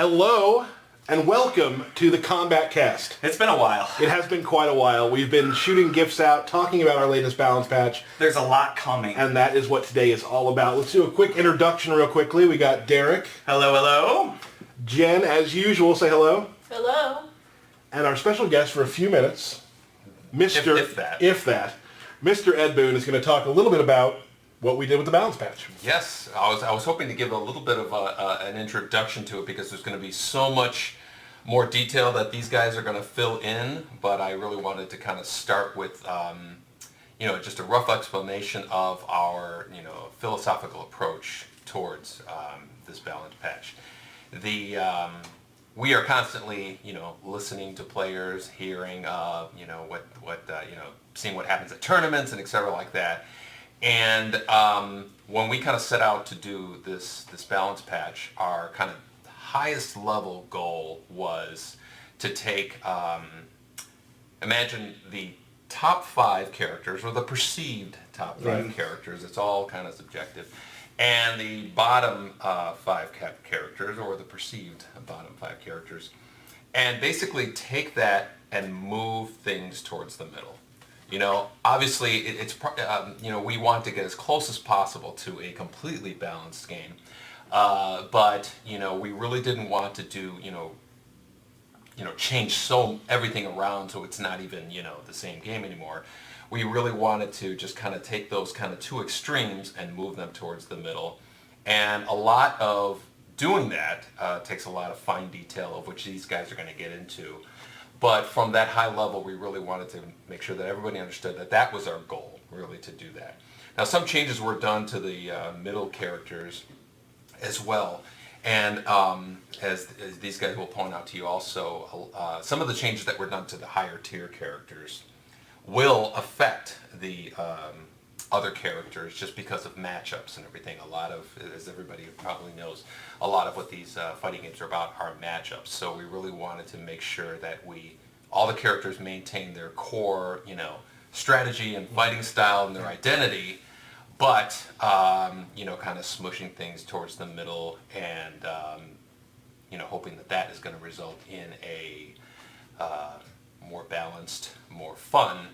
Hello and welcome to the Kombat cast. It's been a while. It has been quite a while. We've been shooting gifts out, talking about our latest balance patch. There's a lot coming. And that is what today is all about. Let's do a quick introduction real quickly. We got Derek. Hello, hello. Jen, as usual, say hello. Hello. And our special guest for a few minutes, Mr. If that. Mr. Ed Boon is going to talk a little bit about what we did with the balance patch. Yes, I was hoping to give a little bit of an introduction to it because there's going to be so much more detail that these guys are going to fill in, but I really wanted to kind of start with, just a rough explanation of our, philosophical approach towards this balance patch. We are constantly, listening to players, hearing, seeing what happens at tournaments and et cetera like that. And when we kind of set out to do this balance patch, our kind of highest level goal was to take, imagine the top 5 characters, or the perceived top 5 characters, it's all kind of subjective, and the bottom 5 characters, or the perceived bottom 5 characters, and basically take that and move things towards the middle. Obviously, we want to get as close as possible to a completely balanced game, but we really didn't want to do change everything around so it's not even the same game anymore. We really wanted to just kind of take those kind of two extremes and move them towards the middle, and a lot of doing that takes a lot of fine detail, of which these guys are going to get into. But from that high level, we really wanted to make sure that everybody understood that that was our goal, really, to do that. Now, some changes were done to the middle characters as well. And as these guys will point out to you also, some of the changes that were done to the higher tier characters will affect the other characters just because of matchups and everything. A lot of, as everybody probably knows, a lot of what these fighting games are about are matchups. So we really wanted to make sure that all the characters maintain their core, strategy and fighting style and their identity, but, kind of smushing things towards the middle and, hoping that is going to result in a more balanced, more fun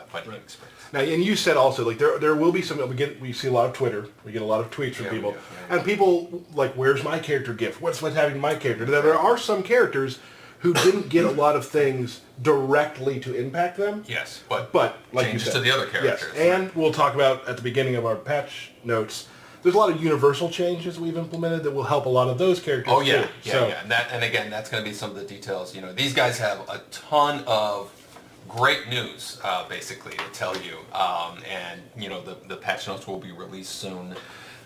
fighting experience. Now, and you said also, there will be some, we see a lot of Twitter, we get a lot of tweets from people, and people, like, where's my character gift? What's happening to my character? There are some characters who didn't get a lot of things directly to impact them. Yes, but like changes you said, to the other characters. Yes, and we'll talk about at the beginning of our patch notes, there's a lot of universal changes we've implemented that will help a lot of those characters too. And again, that's going to be some of the details. These guys have a ton of great news, basically, to tell you, and the patch notes will be released soon.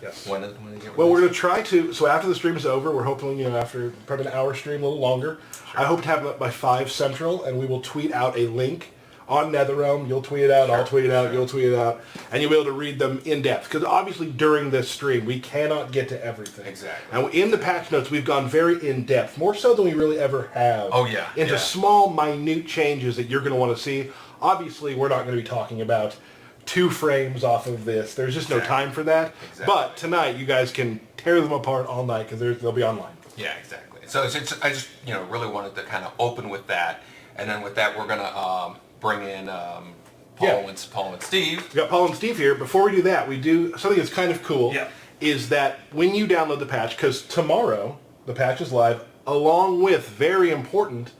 Yes. When they get released? Well, we're going to try to, so after the stream is over, we're hoping, after probably an hour stream, a little longer, I hope to have it up by 5 Central, and we will tweet out a link on Netherrealm. You'll tweet it out, I'll tweet it out, you'll tweet it out, and you'll be able to read them in depth. Because obviously during this stream, we cannot get to everything. Exactly. And in the patch notes, we've gone very in depth, more so than we really ever have. Oh, yeah. Into small, minute changes that you're going to want to see. Obviously, we're not going to be talking about 2 frames off of this. There's just no time for that. Exactly. But tonight, you guys can tear them apart all night because they'll be online. Yeah, exactly. So I just really wanted to kind of open with that, and then with that, we're going to bring in Paul and Steve. We got Paul and Steve here. Before we do that, we do something that's kind of cool. Yeah. Is that when you download the patch, because tomorrow the patch is live, along with very important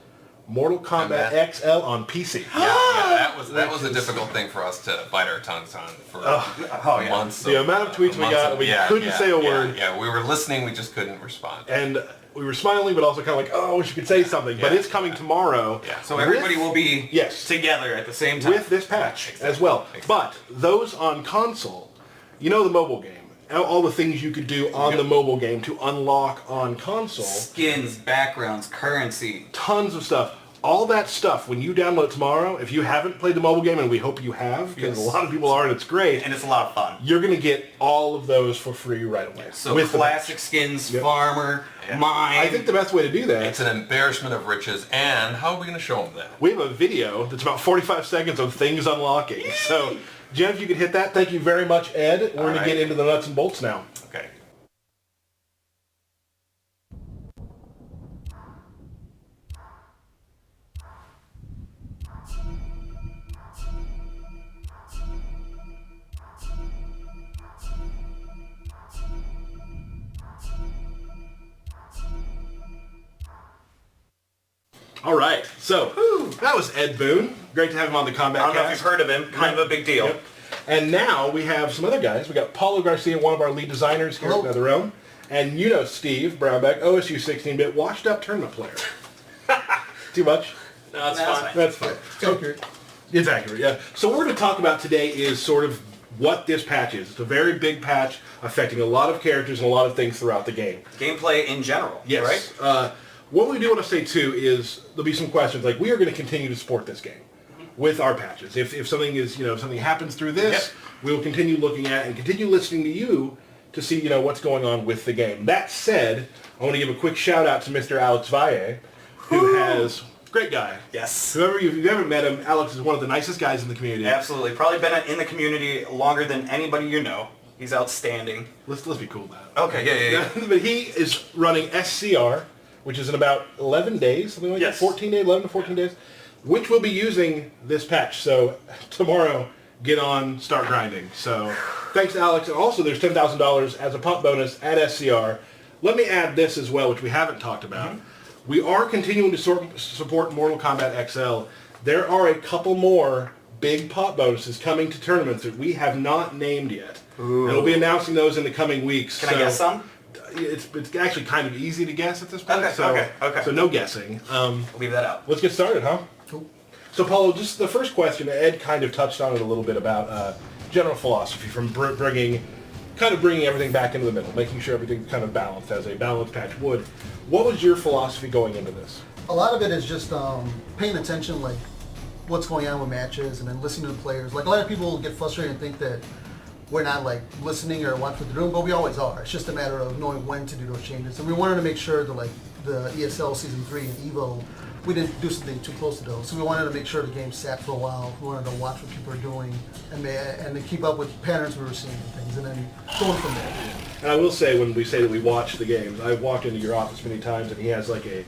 Mortal Kombat XL on PC. That was a difficult thing for us to bite our tongues on for months. The amount of tweets we got, we couldn't say a word. Yeah, we were listening, we just couldn't respond. And we were smiling, but also kind of like, oh, I wish you could say something. But it's coming tomorrow. Yeah. So everybody will be together at the same time. With this patch as well. Exactly. But those on console, the mobile game. All the things you could do on the mobile game to unlock on console. Skins, backgrounds, currency. Tons of stuff. All that stuff, when you download it tomorrow, if you haven't played the mobile game, and we hope you have, because a lot of people are, and it's great. And it's a lot of fun. You're going to get all of those for free right away. So with classic skins, Farmer, Mine. I think the best way to do that... It's an embarrassment of riches, and how are we going to show them that? We have a video that's about 45 seconds of things unlocking. Yay! So, Jen, if you could hit that. Thank you very much, Ed. We're going to get into the nuts and bolts now. Okay. All right, so that was Ed Boone. Great to have him on the Kombat I don't know if Cast. you've heard of him. Kind of a big deal. Yep. And now we have some other guys. We got Paulo Garcia, one of our lead designers here at Netherrealm. And you know Steve Brownback, OSU 16-bit, washed-up tournament player. Too much? No, that's fine. That's fine. It's accurate. It's accurate, yeah. So what we're going to talk about today is sort of what this patch is. It's a very big patch affecting a lot of characters and a lot of things throughout the game. Gameplay in general, Yes. right? What we do want to say, too, is there'll be some questions. Like, we are going to continue to support this game with our patches. If something is, if something happens through this, we will continue looking at and continue listening to you to see, what's going on with the game. That said, I want to give a quick shout out to Mr. Alex Valle, who has... Great guy. Yes. If you haven't met him, Alex is one of the nicest guys in the community. Absolutely. Probably been in the community longer than anybody you know. He's outstanding. Let's be cool about it. Okay, yeah. But he is running SCR, which is in about 11 days, something like that, 14 days, 11 to 14 days, which will be using this patch. So tomorrow, get on, start grinding. So thanks to Alex. And also there's $10,000 as a pop bonus at SCR. Let me add this as well, which we haven't talked about. We are continuing to support Mortal Kombat XL. There are a couple more big pop bonuses coming to tournaments that we have not named yet. And we'll be announcing those in the coming weeks. Can I guess some? It's actually kind of easy to guess at this point. Okay. So no guessing. Leave that out. Let's get started, huh? Cool. So Paulo, just the first question, Ed kind of touched on it a little bit about general philosophy from bringing everything back into the middle, making sure everything's kind of balanced as a balanced patch would. What was your philosophy going into this? A lot of it is just paying attention, like what's going on with matches, and then listening to the players. Like a lot of people get frustrated and think that we're not like listening or watching what they're doing, but we always are. It's just a matter of knowing when to do those changes. And we wanted to make sure that like the ESL Season 3 and EVO, we didn't do something too close to those. So we wanted to make sure the game sat for a while. We wanted to watch what people are doing and to keep up with patterns we were seeing and things, and then going from there. And I will say, when we say that we watch the games, I've walked into your office many times, and he has like a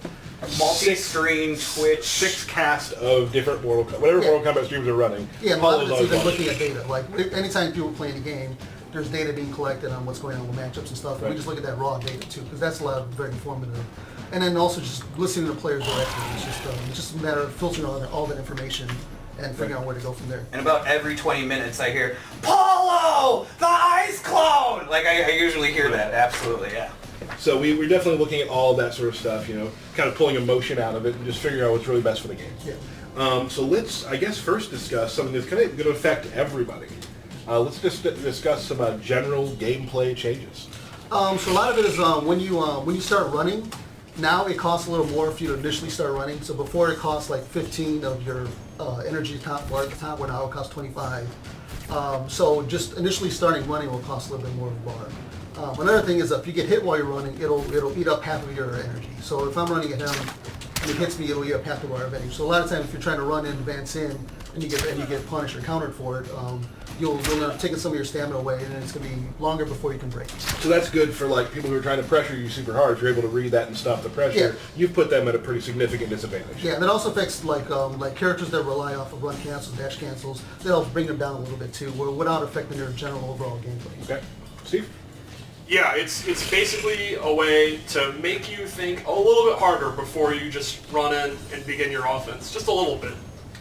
multi-screen Twitch 6 cast of different Mortal Kombat streams are running. Yeah, and a lot of it's even looking at data. Like anytime people play the game, there's data being collected on what's going on with matchups and stuff. And we just look at that raw data too, because that's a lot of very informative. And then also just listening to players directly. It's just a matter of filtering all that information and figuring out where to go from there. And about every 20 minutes I hear, Paulo, the ice clone! Like I usually hear that, absolutely, yeah. So we're definitely looking at all that sort of stuff, kind of pulling emotion out of it and just figuring out what's really best for the game. Yeah. So let's, I guess, first discuss something that's kind of going to affect everybody. Let's just discuss some general gameplay changes. So a lot of it is when you start running, now it costs a little more for you to initially start running. So before it cost like 15 of your energy top bar at the top, where now it costs 25. So just initially starting running will cost a little bit more of a bar. Another thing is if you get hit while you're running, it'll eat up half of your energy. So if I'm running at him and it hits me, it'll eat up half the bar of energy. So a lot of times if you're trying to run in, advance in, and you get punished or countered for it, you'll end up taking some of your stamina away, and then it's going to be longer before you can break. So that's good for like people who are trying to pressure you super hard. If you're able to read that and stop the pressure, you've put them at a pretty significant disadvantage. Yeah, and it also affects like characters that rely off of run cancels, dash cancels. That helps bring them down a little bit too, without affecting their general overall gameplay. Okay, Steve. Yeah, it's basically a way to make you think a little bit harder before you just run in and begin your offense. Just a little bit.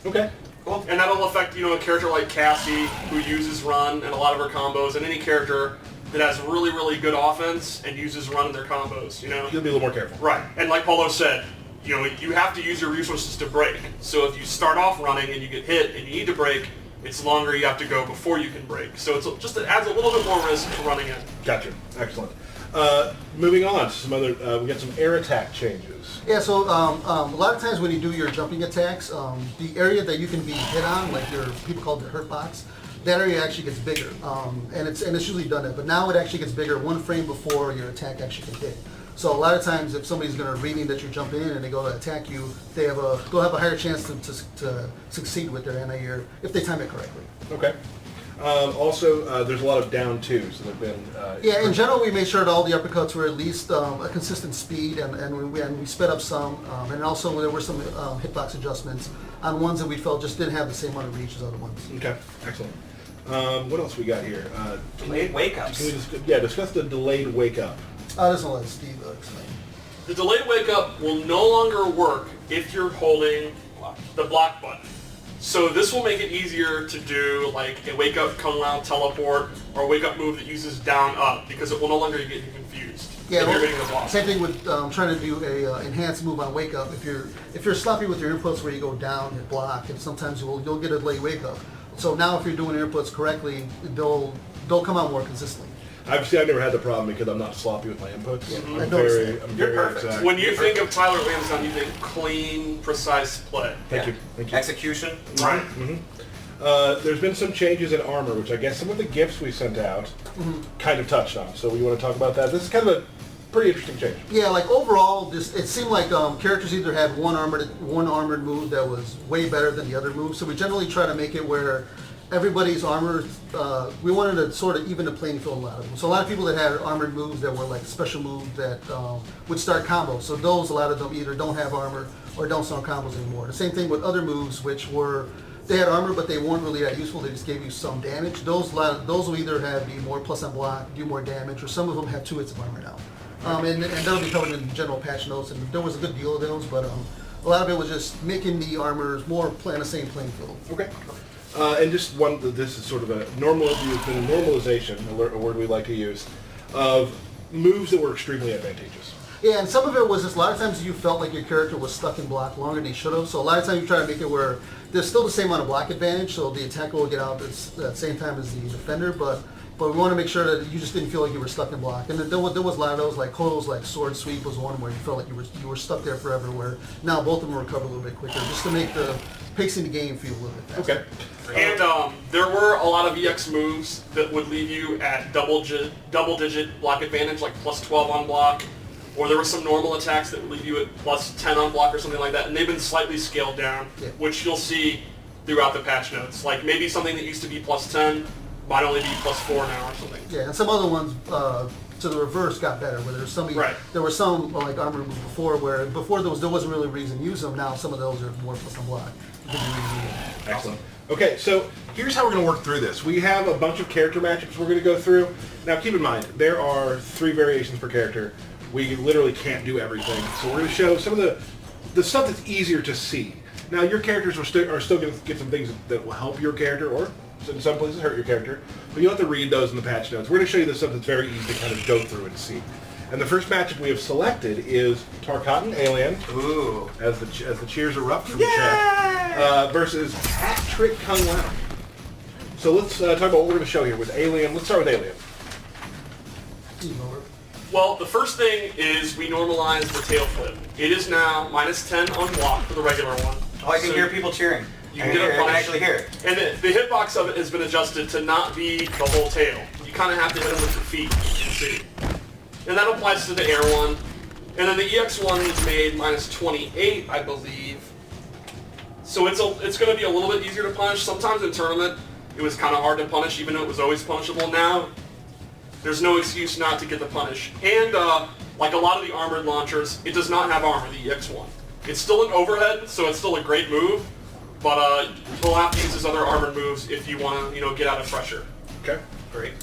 Okay. Cool. And that'll affect, a character like Cassie, who uses run and a lot of her combos, and any character that has really, really good offense and uses run in their combos, You'll be a little more careful. Right. And like Paulo said, you have to use your resources to break. So if you start off running and you get hit and you need to break, it's longer you have to go before you can break. So it adds a little bit more risk to running in. Gotcha. Excellent. Moving on to some other, we got some air attack changes. Yeah, so a lot of times when you do your jumping attacks, the area that you can be hit on, like people call it the hurt box, that area actually gets bigger, and it's usually done it. But now it actually gets bigger 1 frame before your attack actually can hit. So a lot of times, if somebody's going to reading that you're jumping in and they go to attack you, they'll have a higher chance to succeed with their anti-air if they time it correctly. Okay. Also, there's a lot of down twos that have been. Yeah, in general, we made sure that all the uppercuts were at least a consistent speed, and we sped up some, and also there were some hitbox adjustments on ones that we felt just didn't have the same amount of reach as other ones. Okay, excellent. What else we got here? Delayed wake-ups. Discuss the delayed wake-up. This one let Steve explain. The delayed wake up will no longer work if you're holding the block button. So this will make it easier to do like a wake up, come around, teleport, or a wake up move that uses down up, because it will no longer get you confused. Yeah, if you're getting the block. same thing with trying to do a enhanced move on wake up. If you're sloppy with your inputs where you go down and block, and sometimes you'll get a delayed wake up. So now if you're doing your inputs correctly, they'll come out more consistently. I've never had the problem because I'm not sloppy with my inputs. Yeah, I'm noticed very You're perfect. exact. When you think of Tyler Lansdowne, you think clean, precise play. Thank you. Execution. Right. There's been some changes in armor, which I guess some of the gifts we sent out kind of touched on. So we want to talk about that. This is kind of a pretty interesting change. Yeah, like overall, it seemed like characters either had one armored move that was way better than the other move. So we generally try to make it where everybody's armor, we wanted to sort of even the playing field a lot of them. So a lot of people that had armored moves that were like special moves that would start combos. So those, a lot of them either don't have armor or don't start combos anymore. The same thing with other moves, which were, they had armor but they weren't really that useful, they just gave you some damage. Those will either have be more plus on block, do more damage, or some of them have 2 hits of armor now. And that'll be covered in general patch notes, and there was a good deal of those, but a lot of it was just making the armors more on the same playing field. Okay. And just one, this is sort of a normalization, a word we like to use, of moves that were extremely advantageous. Yeah, and some of it was just a lot of times you felt like your character was stuck in block longer than he should have. So a lot of times you try to make it where there's still the same amount of block advantage, so the attacker will get out at the same time as the defender, but we want to make sure that you just didn't feel like you were stuck in block. And there was a lot of those, like Kodo's like sword sweep was one where you felt like you were stuck there forever, where now both of them recover a little bit quicker, just to make the pacing the game feel a little bit faster. Okay. And there were a lot of EX moves that would leave you at double-digit block advantage, like plus 12 on block, or there were some normal attacks that would leave you at plus 10 on block or something like that, and they've been slightly scaled down, which you'll see throughout the patch notes. Like maybe something that used to be plus 10 might only be plus 4 now or something. Yeah, and some other ones to the reverse got better, where there were some like armor moves before where there wasn't really a reason to use them. Now some of those are more plus on block. Excellent. Okay, so here's how we're going to work through this. We have a bunch of character matchups we're going to go through. Now keep in mind, there are 3 variations per character. We literally can't do everything. So we're going to show some of the stuff that's easier to see. Now your characters are still going to get some things that will help your character, or in some places hurt your character, but you'll have to read those in the patch notes. We're going to show you the stuff that's very easy to kind of go through and see. And the first matchup we have selected is Tarkatan Alien, as the cheers erupt from the chat, versus Hat Trick Kung Lao. So let's talk about what we're going to show here with Alien. Let's start with Alien. Well, the first thing is we normalize the tail flip. It is now minus 10 on block for the regular one. Oh, I can hear people cheering. You I can actually hear it. And the hitbox of it has been adjusted to not be the whole tail. You kind of have to hit them with your feet. See? And that applies to the air one. And then the EX one is made minus 28, I believe. So it's going to be a little bit easier to punish. Sometimes in tournament, it was kind of hard to punish, even though it was always punishable. Now, there's no excuse not to get the punish. And like a lot of the armored launchers, it does not have armor, the EX one. It's still an overhead, so it's still a great move. But you'll have to use his other armored moves if you want to, get out of pressure. Okay. Great.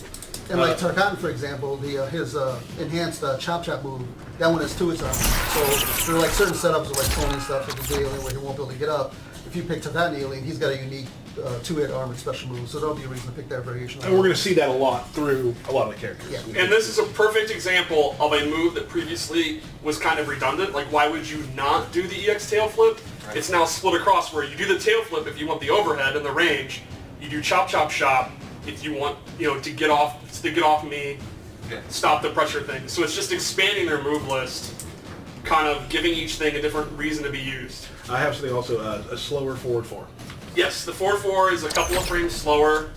And like Tarkatan, for example, his enhanced chop chop move, that one has 2 hits on it. So there are like certain setups with like Tony and stuff with the alien where he won't be able to get up. If you pick Tarkatan Alien, he's got a unique 2-hit armored special move, so that'll be a reason to pick that variation. And we're going to see that a lot through a lot of the characters. Yeah. And this is a perfect example of a move that previously was kind of redundant. Like, why would you not do the EX tail flip? Right. It's now split across where you do the tail flip if you want the overhead and the range. You do chop chop shop if you want, to get off me, stop the pressure thing. So it's just expanding their move list, kind of giving each thing a different reason to be used. I have something also, a slower forward 4. Yes, the forward 4 is a couple of frames slower,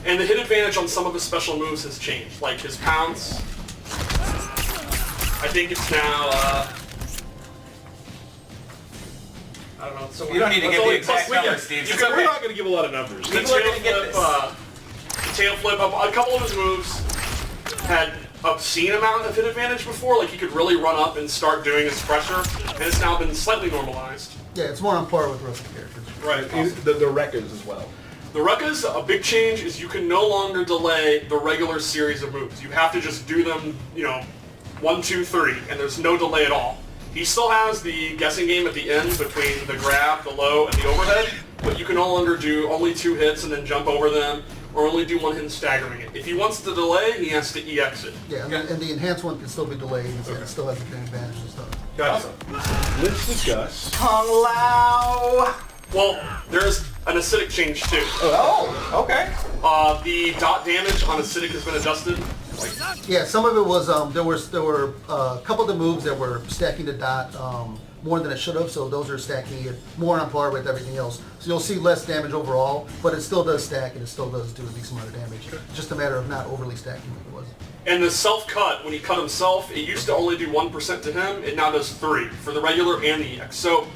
and the hit advantage on some of his special moves has changed, like his pounce. I think it's now, I don't know. So you don't need to give the exact numbers, Steve. We're not going to give a lot of numbers. The tail flip, a couple of his moves had obscene amount of hit advantage before, like he could really run up and start doing his pressure, and it's now been slightly normalized. Yeah, it's more on par with the rest of the characters. Right, awesome. The Rekkas as well. The Rekkas, a big change is you can no longer delay the regular series of moves. You have to just do them, 1, 2, 3, and there's no delay at all. He still has the guessing game at the end between the grab, the low, and the overhead, but you can no longer do only 2 hits and then jump over them, or only do 1 hit and staggering it. If he wants to delay, he has to EX it. Yeah, and the enhanced one can still be delayed, and it still has the advantage and stuff. Gotcha. Let's discuss. Kung Lao. Well, there's an acidic change too. Oh, okay. The dot damage on acidic has been adjusted. Yeah, some of it was there were a couple of the moves that were stacking the dot more than it should have, so those are stacking it more on par with everything else. So you'll see less damage overall, but it still does stack and it still does do a decent amount of damage. Just a matter of not overly stacking like it was. And the self-cut, when he cut himself, it used to only do 1% to him. It now does 3 for the regular and the EX. So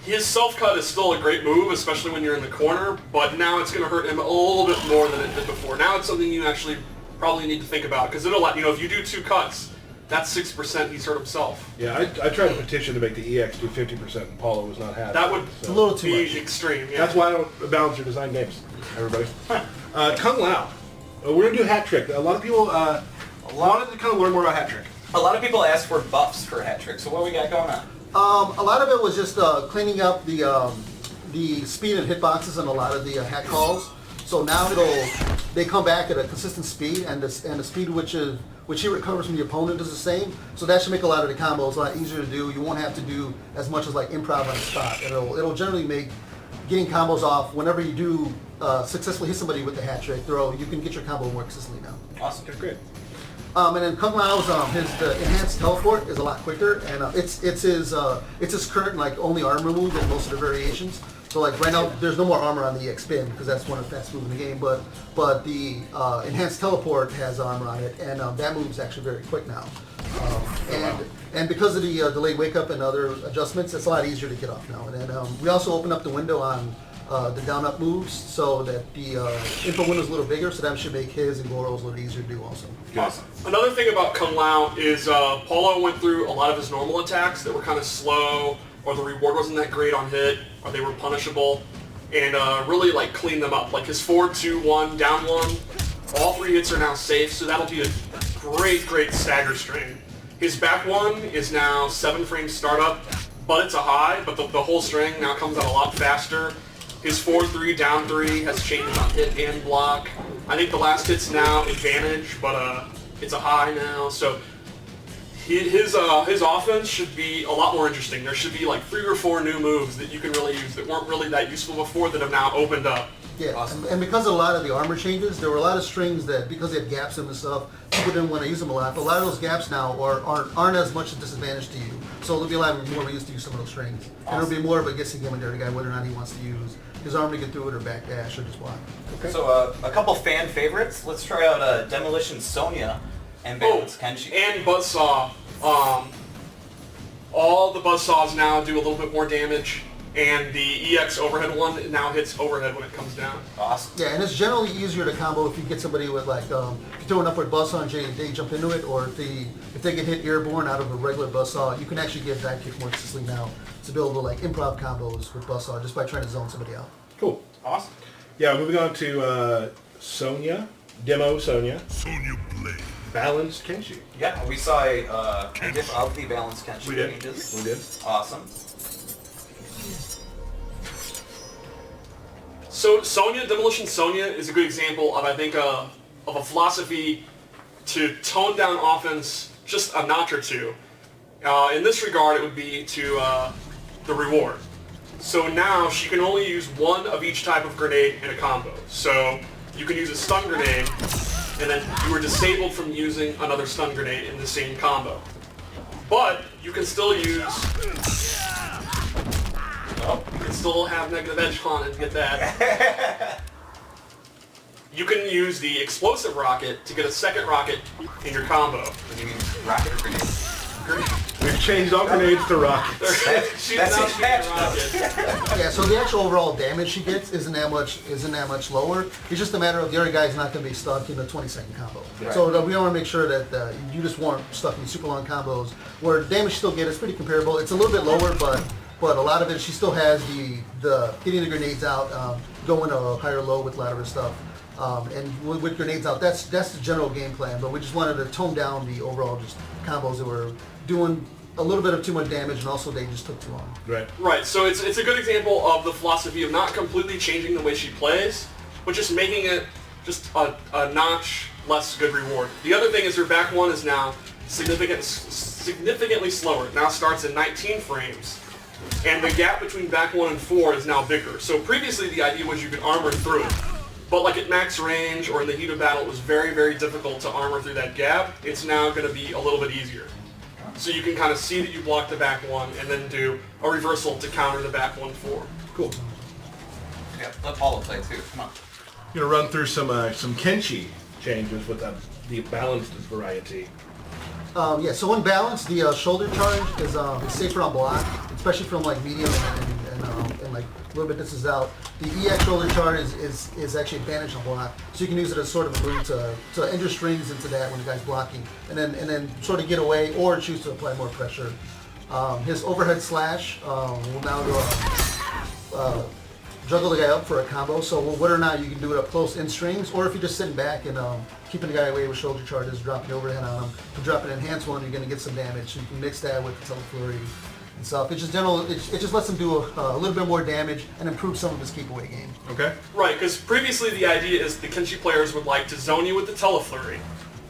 his self-cut is still a great move, especially when you're in the corner, but now it's going to hurt him a little bit more than it did before. Now it's something you actually probably need to think about, because it'll let, if you do 2 cuts, that's 6% he's hurt himself. Yeah, I tried to petition to make the EX do 50%, and Paulo was not happy. That would a little too be much. extreme. Yeah. That's why I don't balance your design games, everybody. Kung Lao. We're going to do Hat Trick. A lot of people wanted to kind of learn more about Hat Trick. A lot of people ask for buffs for Hat Trick, so what we got going on? A lot of it was just cleaning up the speed and hitboxes and a lot of the hat calls. So now they come back at a consistent speed, and the speed which he recovers from the opponent is the same. So that should make a lot of the combos a lot easier to do. You won't have to do as much as like improv on the spot. It'll generally make getting combos off whenever you do successfully hit somebody with the hat trick throw. You can get your combo more consistently now. Awesome. That's great. And then Kung Lao's the enhanced teleport is a lot quicker, and it's his current like only armor move in most of the variations. So like right now, there's no more armor on the EX spin because that's one of the fastest moves in the game. But the enhanced teleport has armor on it, and that move's actually very quick now. And because of the delayed wake up and other adjustments, it's a lot easier to get off now. And then we also opened up the window on the down up moves so that the info window is a little bigger, so that should make his and Goro's a little easier to do also. Awesome. Another thing about Kung Lao is Paulo went through a lot of his normal attacks that were kind of slow, or the reward wasn't that great on hit, or they were punishable, and really like cleaned them up. Like his 4, 2, 1, down 1, all 3 hits are now safe, so that'll be a great stagger string. His back 1 is now 7 frames startup, but it's a high, but the whole string now comes out a lot faster. His 4, 3, down 3 has changed on hit and block. I think the last hit's now advantage, but it's a high now, so his offense should be a lot more interesting. There should be like 3 or 4 new moves that you can really use that weren't really that useful before that have now opened up. Yeah, Awesome. and because of a lot of the armor changes, there were a lot of strings that, because they had gaps in them and stuff, people didn't want to use them a lot. But a lot of those gaps now aren't as much a disadvantage to you. So it'll be a lot more reason to use some of those strings. And it'll be more of a guessing game with the guy whether or not he wants to use his armor to get through it or backdash or just block. Okay. So a couple fan favorites. Let's try out Demolition Sonya and Balance Kenshi. And Buzzsaw. All the Buzzsaws now do a little bit more damage, and the EX overhead one now hits overhead when it comes down. Awesome. Yeah, and it's generally easier to combo if you get somebody with like, if you throw an upward buzzsaw and they jump into it, or if they get hit airborne out of a regular buzzsaw, you can actually get dive kick more consistently now to be able to like improv combos with buzzsaw just by trying to zone somebody out. Cool. Awesome. Yeah, moving on to Sonya. Demo Sonya. Sonya Blade. Balanced Kenshi. Yeah, we saw a diff of the Balance Kenshi We did. changes. We did. Awesome. So Demolition Sonya is a good example of, I think, of a philosophy to tone down offense just a notch or 2. In this regard, it would be to the reward. So now she can only use 1 of each type of grenade in a combo. So you can use a stun grenade, and then you are disabled from using another stun grenade in the same combo. But you can still use... Oh, you can still have negative edge on and get that. You can use the explosive rocket to get a second rocket in your combo. What do you mean, rocket or grenade? We've changed all grenades to rockets. She's That's now his shooting a patch, rocket. Yeah, so the actual overall damage she gets isn't that much lower. It's just a matter of the other guy's not going to be stuck in a 20-second combo. Right. So we want to make sure that you just weren't stuck in super long combos. Where damage you still get is pretty comparable. It's a little bit lower, but a lot of it she still has the getting the grenades out, going a higher low with a lot of her stuff. and with grenades out. That's the general game plan. But we just wanted to tone down the overall just combos that were doing a little bit of too much damage, and also they just took too long. Right. Right, so it's a good example of the philosophy of not completely changing the way she plays, but just making it just a notch less good reward. The other thing is her back one is now significantly slower. It now starts at 19 frames, and the gap between back one and 4 is now bigger. So previously the idea was you could armor through it, but like at max range or in the heat of battle, it was very, very difficult to armor through that gap. It's now going to be a little bit easier. So you can kind of see that you block the back one and then do a reversal to counter the back 1-4. Cool. Yeah, let Paulo play too. Come on. I'm gonna run through some Kenshi changes with the balanced variety. Yeah, so in balance, the shoulder charge is safer on block, especially from like medium and like a little bit distance out. The EX shoulder charge is actually advantage on block, so you can use it as sort of a move to enter strings into that when the guy's blocking, and then sort of get away or choose to apply more pressure. His overhead slash will now go juggle the guy up for a combo, so whether or not you can do it up close in strings, or if you're just sitting back and keeping the guy away with shoulder charges, dropping the overhead on him. If you drop an enhanced one, you're going to get some damage, so you can mix that with the teleflurry and stuff. It just lets him do a little bit more damage and improve some of his keep away game. Okay. Right, because previously the idea is the Kenshi players would like to zone you with the teleflurry,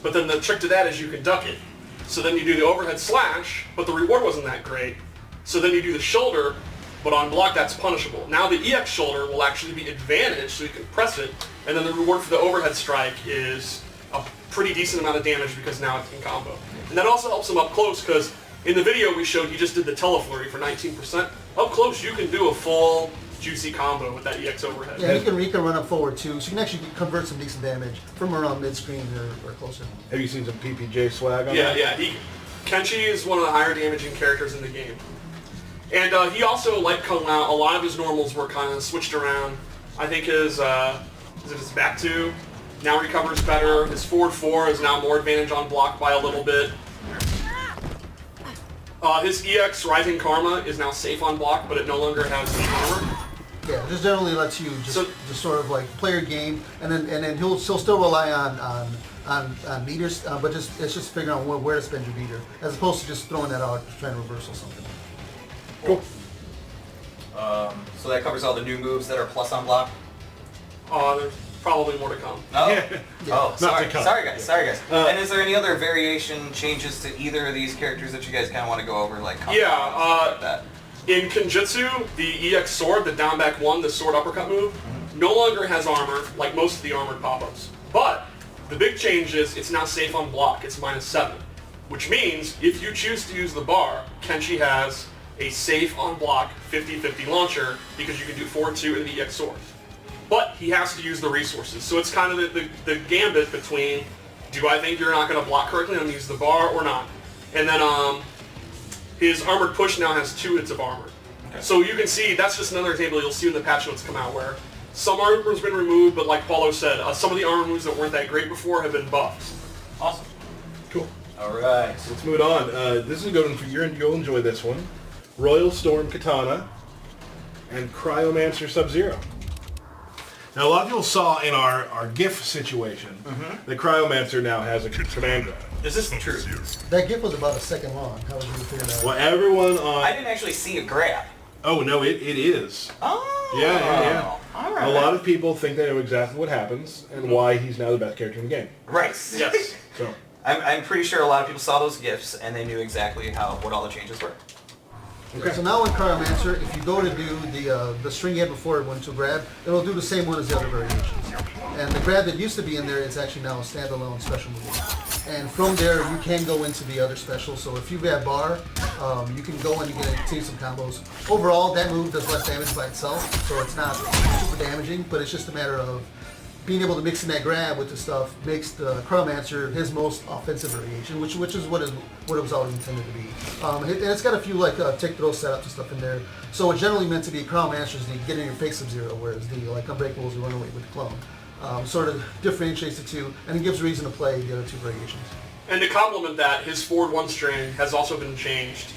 but then the trick to that is you can duck it. So then you do the overhead slash, but the reward wasn't that great. So then you do the shoulder, but on block that's punishable. Now the EX shoulder will actually be advantage, so you can press it, and then the reward for the overhead strike is a pretty decent amount of damage because now it can combo. And that also helps him up close, because in the video we showed he just did the teleflurry for 19%. Up close you can do a full juicy combo with that EX overhead. Yeah, he can run up forward too, so you can actually convert some decent damage from around mid-screen or closer. Have you seen some PPJ swag on that? Yeah. Kenshi is one of the higher damaging characters in the game. And he also, like Kung Lao, a lot of his normals were kind of switched around. I think his back 2 now recovers better. His forward 4 is now more advantage on block by a little bit. His EX Rising Karma is now safe on block, but it no longer has the armor. Yeah, this generally lets you just sort of like play your game, and then he'll still rely on meters, but it's just figuring out where to spend your meter, as opposed to just throwing that out trying to reversal something. Cool. So that covers all the new moves that are plus on block? There's probably more to come. Oh, Yeah. oh, sorry. to come. Sorry guys. And is there any other variation changes to either of these characters that you guys kind of want to go over, like stuff like that? In Kenjutsu, the EX sword, the down back 1, the sword uppercut move, no longer has armor, like most of the armored pop-ups. But the big change is it's now safe on block. It's -7, which means if you choose to use the bar, Kenshi has a safe on block 50-50 launcher because you can do 4-2 in the EX sword. But he has to use the resources. So it's kind of the gambit between, do I think you're not going to block correctly, I'm going to use the bar or not? And then his armored push now has 2 hits of armor. Okay. So you can see, that's just another example you'll see when the patch notes come out, where some armor has been removed, but like Paulo said, some of the armor moves that weren't that great before have been buffed. Awesome. Cool. All right. Let's move on. This is a good one for you, and you'll enjoy this one. Royal Storm Katana and Cryomancer Sub-Zero. Now, a lot of people saw in our GIF situation that Cryomancer now has a command grab. Is this true? That GIF was about a second long. How would you figure that out? Well, everyone on... I didn't actually see a grab. Oh, no, it is. Oh. Yeah. All right. A lot of people think they know exactly what happens and why he's now the best character in the game. Right. Yes. So, I'm pretty sure a lot of people saw those GIFs and they knew exactly what all the changes were. okay. So now in Cryomancer, if you go to do the string you had before it went to grab, it'll do the same one as the other variations. And the grab that used to be in there is actually now a standalone special move. And from there, you can go into the other special. So if you grab bar, you can go and you can see some combos. Overall, that move does less damage by itself, so it's not super damaging, but it's just a matter of being able to mix in that grab with the stuff makes the Cryomancer his most offensive variation, which is what it was always intended to be. And it's got a few like tick throw setups and stuff in there. So it's generally meant to be Cryomancer's the get in your face Sub-Zero, whereas the like Unbreakable is the run away with the clone. Sort of differentiates the two, and it gives reason to play the other two variations. And to complement that, his forward 1 string has also been changed.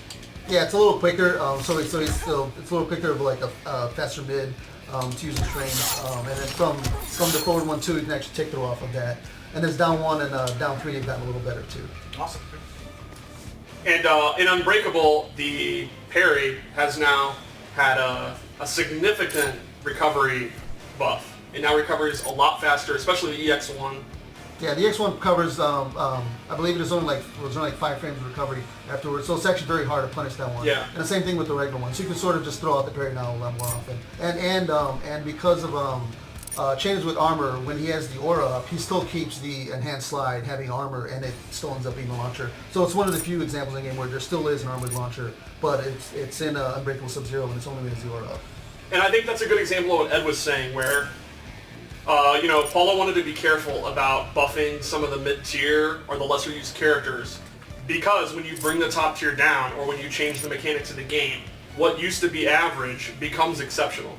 Yeah, it's a little quicker. So it's a little quicker of like a faster mid. to use the frames. And then from the forward 1, 2, you can actually take throw off of that. And there's down 1 and down 3, they've gotten a little better too. Awesome. And in Unbreakable, the parry has now had a significant recovery buff. It now recovers a lot faster, especially the EX1. Yeah, the X1 covers, I believe it was only like 5 frames of recovery afterwards, so it's actually very hard to punish that one. Yeah. And the same thing with the regular one, so you can sort of just throw out the parry now a lot more often. And because of changes with armor, when he has the aura up, he still keeps the enhanced slide having armor, and it still ends up being a launcher. So it's one of the few examples in the game where there still is an armored launcher, but it's in Unbreakable Sub-Zero, and it's only when it's the aura up. And I think that's a good example of what Ed was saying, where Paulo wanted to be careful about buffing some of the mid-tier or the lesser-used characters, because when you bring the top tier down, or when you change the mechanics of the game, what used to be average becomes exceptional.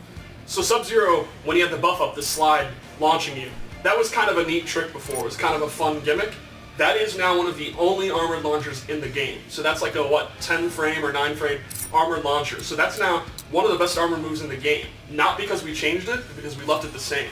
So Sub-Zero, when he had the buff up, the slide launching you, that was kind of a neat trick before. It was kind of a fun gimmick. That is now one of the only armored launchers in the game. So that's like a, 10 frame or 9 frame armored launcher. So that's now one of the best armor moves in the game. Not because we changed it, but because we left it the same.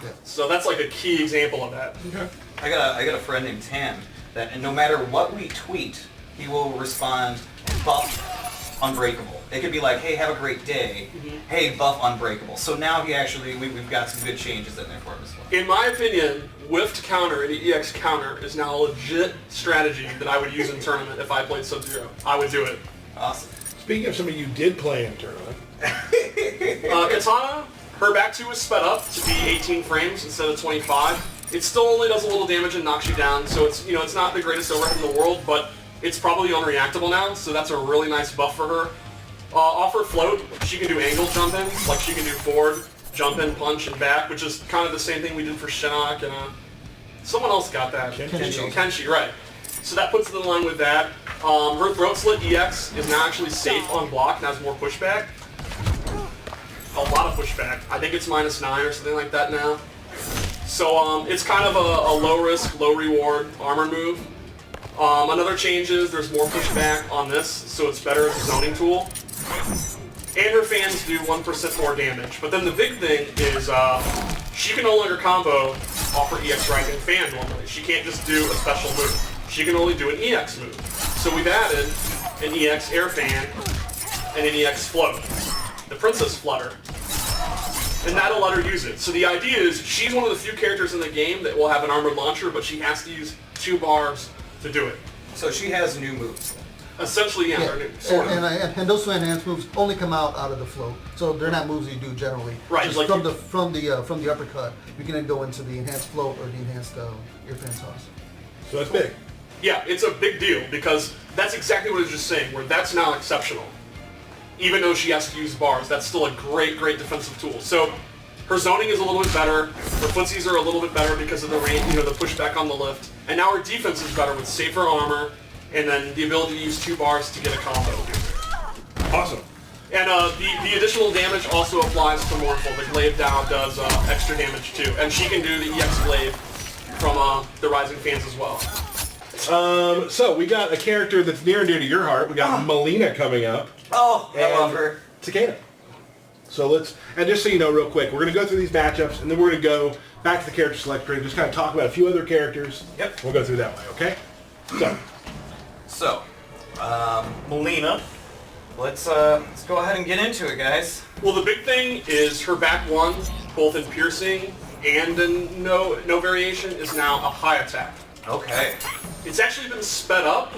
Yeah. So that's like a key example of that. Okay. I got a friend named Tam that, and no matter what we tweet, he will respond, buff Unbreakable. It could be like, hey, have a great day. Hey, buff Unbreakable. So now we've got some good changes in there for him as well. In my opinion, whiffed counter and the EX counter is now a legit strategy that I would use in tournament if I played Sub-Zero. I would do it. Awesome. Speaking of somebody you did play in tournament, Katana, her back 2 is sped up to be 18 frames instead of 25. It still only does a little damage and knocks you down, so it's not the greatest overhead in the world, but it's probably unreactable now, so that's a really nice buff for her. Off her float, she can do angle jump in, like she can do forward, jump in, punch, and back, which is kind of the same thing we did for Shinnok, and someone else got that. Kenshi, right. So that puts it in line with that. Her throat slit EX is now actually safe on block and has more pushback. A lot of pushback. I think it's -9 or something like that now. So it's kind of a low risk, low reward armor move. Another change is there's more pushback on this, so it's better as a zoning tool. And her fans do 1% more damage. But then the big thing is she can no longer combo off her EX Rising fan normally. She can't just do a special move. She can only do an EX move. So we've added an EX Air Fan and an EX Float. The Princess Flutter. And that'll let her use it. So the idea is she's one of the few characters in the game that will have an armored launcher, but she has to use 2 bars to do it. So she has new moves. Essentially, yeah. They're new, sort of. And those 2 enhanced moves only come out of the float, so they're not moves you do generally. Right, Just like from the uppercut, you can then go into the enhanced float or the enhanced air fan toss. so that's big. Yeah, it's a big deal because that's exactly what I was just saying, where that's now exceptional. Even though she has to use bars, that's still a great, great defensive tool. So her zoning is a little bit better, her footsies are a little bit better because of the range, the pushback on the lift, and now her defense is better with safer armor, and then the ability to use 2 bars to get a combo. Awesome. And the additional damage also applies to Mournful. The glaive now does extra damage too, and she can do the EX glaive from the Rising Fans as well. So we got a character that's near and dear to your heart. We got Melina coming up. Oh, I love and her. Takeda. So and just so you know real quick, we're going to go through these matchups, and then we're going to go back to the character select screen and just kind of talk about a few other characters. Yep. We'll go through that way, okay? So, Melina. Let's go ahead and get into it, guys. Well, the big thing is her back 1, both in piercing and in no variation, is now a high attack. Okay. It's actually been sped up,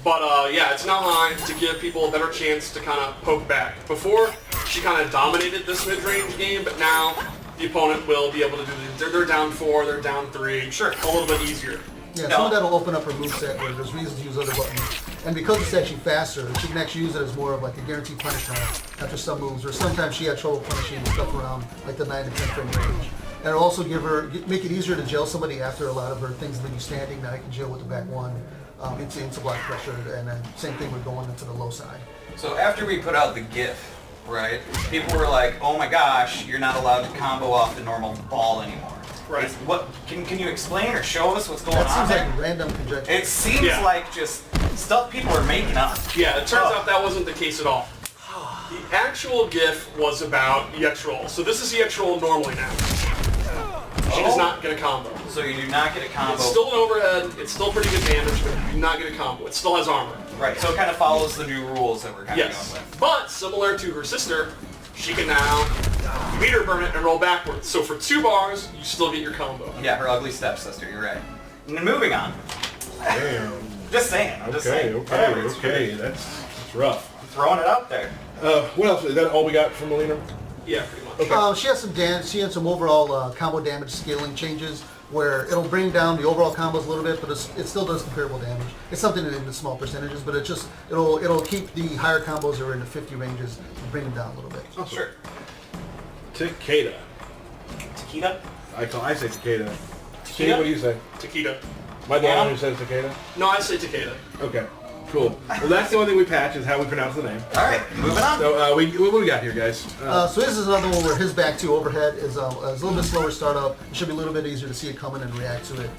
but yeah, it's now high to give people a better chance to kind of poke back. Before, she kind of dominated this mid-range game, but now the opponent will be able to do they're down 4, they're down 3, sure, a little bit easier. Yeah, some of that will open up her moveset where there's reasons to use other buttons. And because it's actually faster, she can actually use it as more of like a guaranteed punishment after some moves, or sometimes she had trouble punishing stuff around like the 9 to 10 frame range. And it'll also make it easier to jail somebody after a lot of her things leave you standing. Now you can jail with the back 1 into block pressure, and then same thing with going into the low side. So after we put out the GIF, right, people were like, oh my gosh, you're not allowed to combo off the normal ball anymore. Right. What can you explain or show us what's going That on seems there? like random conjecture. It seems like just stuff people are making up. Yeah, it turns out that wasn't the case at all. The actual GIF was about EX roll. So this is EX roll normally now. She does not get a combo. So you do not get a combo. It's still an overhead. It's still pretty good damage, but you do not get a combo. It still has armor. Right. So it kind of follows the new rules that we're kind of Yes. going with. But similar to her sister, she can now meter burn it and roll backwards. So for 2 bars, you still get your combo. Yeah, her ugly stepsister. You're right. And then moving on. Damn. Just saying. I'm just saying. Okay. That's rough. Throwing it out there. What else? Is that all we got from Melina? Yeah, pretty much. She has some damage. She has some overall combo damage scaling changes where it'll bring down the overall combos a little bit, but it still does comparable damage. It's something in the small percentages, but it'll keep the higher combos that are in the 50 ranges and bring them down a little bit. Oh, sure. Takeda. Takeda? I say Takeda. Takeda? Steve, what do you say? Takeda. My dad who says Takeda? No, I say Takeda. Okay. Cool. Well, that's the only thing we patch is how we pronounce the name. All right, moving on. So, what do we got here, guys? So this is another one where his back 2 overhead is a little bit slower startup. It should be a little bit easier to see it coming and react to it.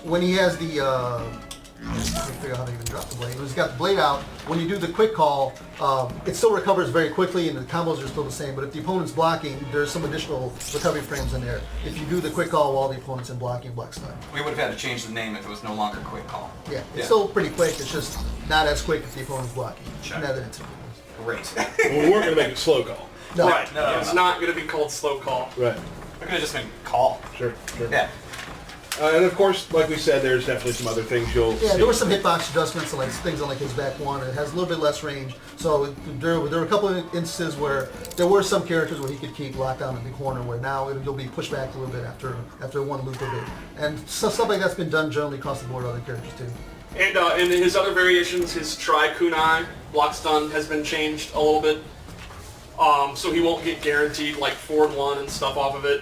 When he has the, I can't figure out how to even drop the blade. When he's got the blade out, when you do the quick call, it still recovers very quickly and the combos are still the same. But if the opponent's blocking, there's some additional recovery frames in there. If you do the quick call while the opponent's in blocking, block stun. We would have had to change the name if it was no longer quick call. Yeah, it's still pretty quick. It's just not as quick if the opponent's blocking. Sure. Now that it's Great. Well, we weren't going to make it slow call. no. Right. No. It's not going to be called slow call. Right. We could have just been call. Sure. Yeah. And of course, like we said, there's definitely some other things you'll Yeah, see. there were some hitbox adjustments and like things on like his back 1. It has a little bit less range. So there were a couple of instances where there were some characters where he could keep locked down in the corner where now you'll be pushed back a little bit after one loop of it. And so stuff like that's been done generally across the board with other characters too. And in his other variations, his tri-kunai block stun has been changed a little bit. So he won't get guaranteed like forward 1 and stuff off of it.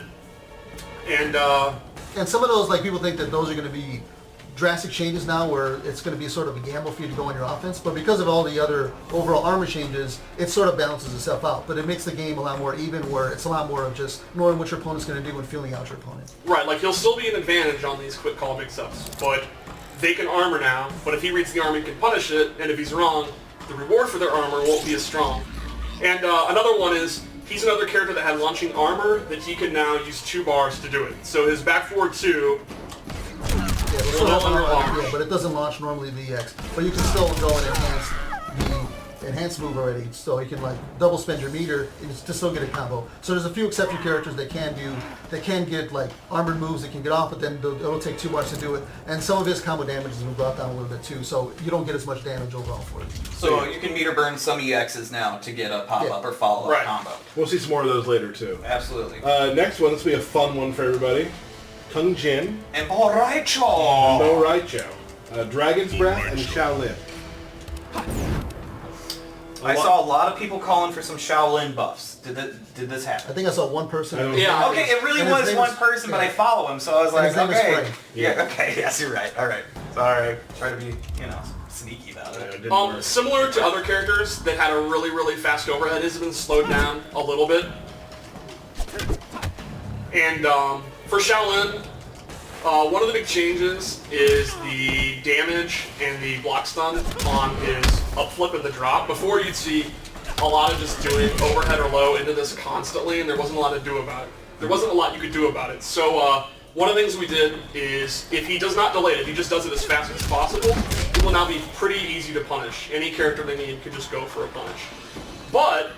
And some of those, like people think that those are going to be drastic changes now where it's going to be sort of a gamble for you to go on your offense, but because of all the other overall armor changes, it sort of balances itself out. But it makes the game a lot more even where it's a lot more of just knowing what your opponent's going to do and feeling out your opponent. Right, like he'll still be an advantage on these quick call mix-ups, but they can armor now, but if he reads the armor, he can punish it, and if he's wrong, the reward for their armor won't be as strong. And another one is, he's another character that had launching armor that he can now use 2 bars to do it. So his back forward 2 Yeah, will sort no of longer launch, launch. yeah, but it doesn't launch normally the EX. But you can still go and enhance the enhanced move already, so you can like double spend your meter and to still get a combo. So there's a few exception characters that can get like armored moves that can get off, but then it'll take 2 bars to do it. And some of his combo damage has been brought down a little bit too, so you don't get as much damage overall for it. So you can meter burn some EXs now to get a pop-up or follow-up Right. combo. We'll see some more of those later, too. Absolutely. Next one, this will be a fun one for everybody. Kung Jin, And Boraicho! Bo Raicho, Dragon's Breath, and Shaolin. I saw a lot of people calling for some Shaolin buffs. Did this I happen? think I saw one person. I don't- Yeah. Okay, it really And his was name one is- person, but yeah. I follow him, so I was And like, his name is okay. Frank. Yeah, okay, yes, you're right. All right. Sorry. Try to be, sneaky about It it. didn't work. Similar to other characters that had a really, really fast overhead, his has been slowed down a little bit. And for Shaolin, one of the big changes is the damage and the block stun on his up flip and the drop. Before you'd see a lot of just doing overhead or low into this constantly, and there wasn't a lot to do about it. There wasn't a lot you could do about it. So one of the things we did is if he does not delay it, if he just does it as fast as possible, it will now be pretty easy to punish. Any character they need could just go for a punish. But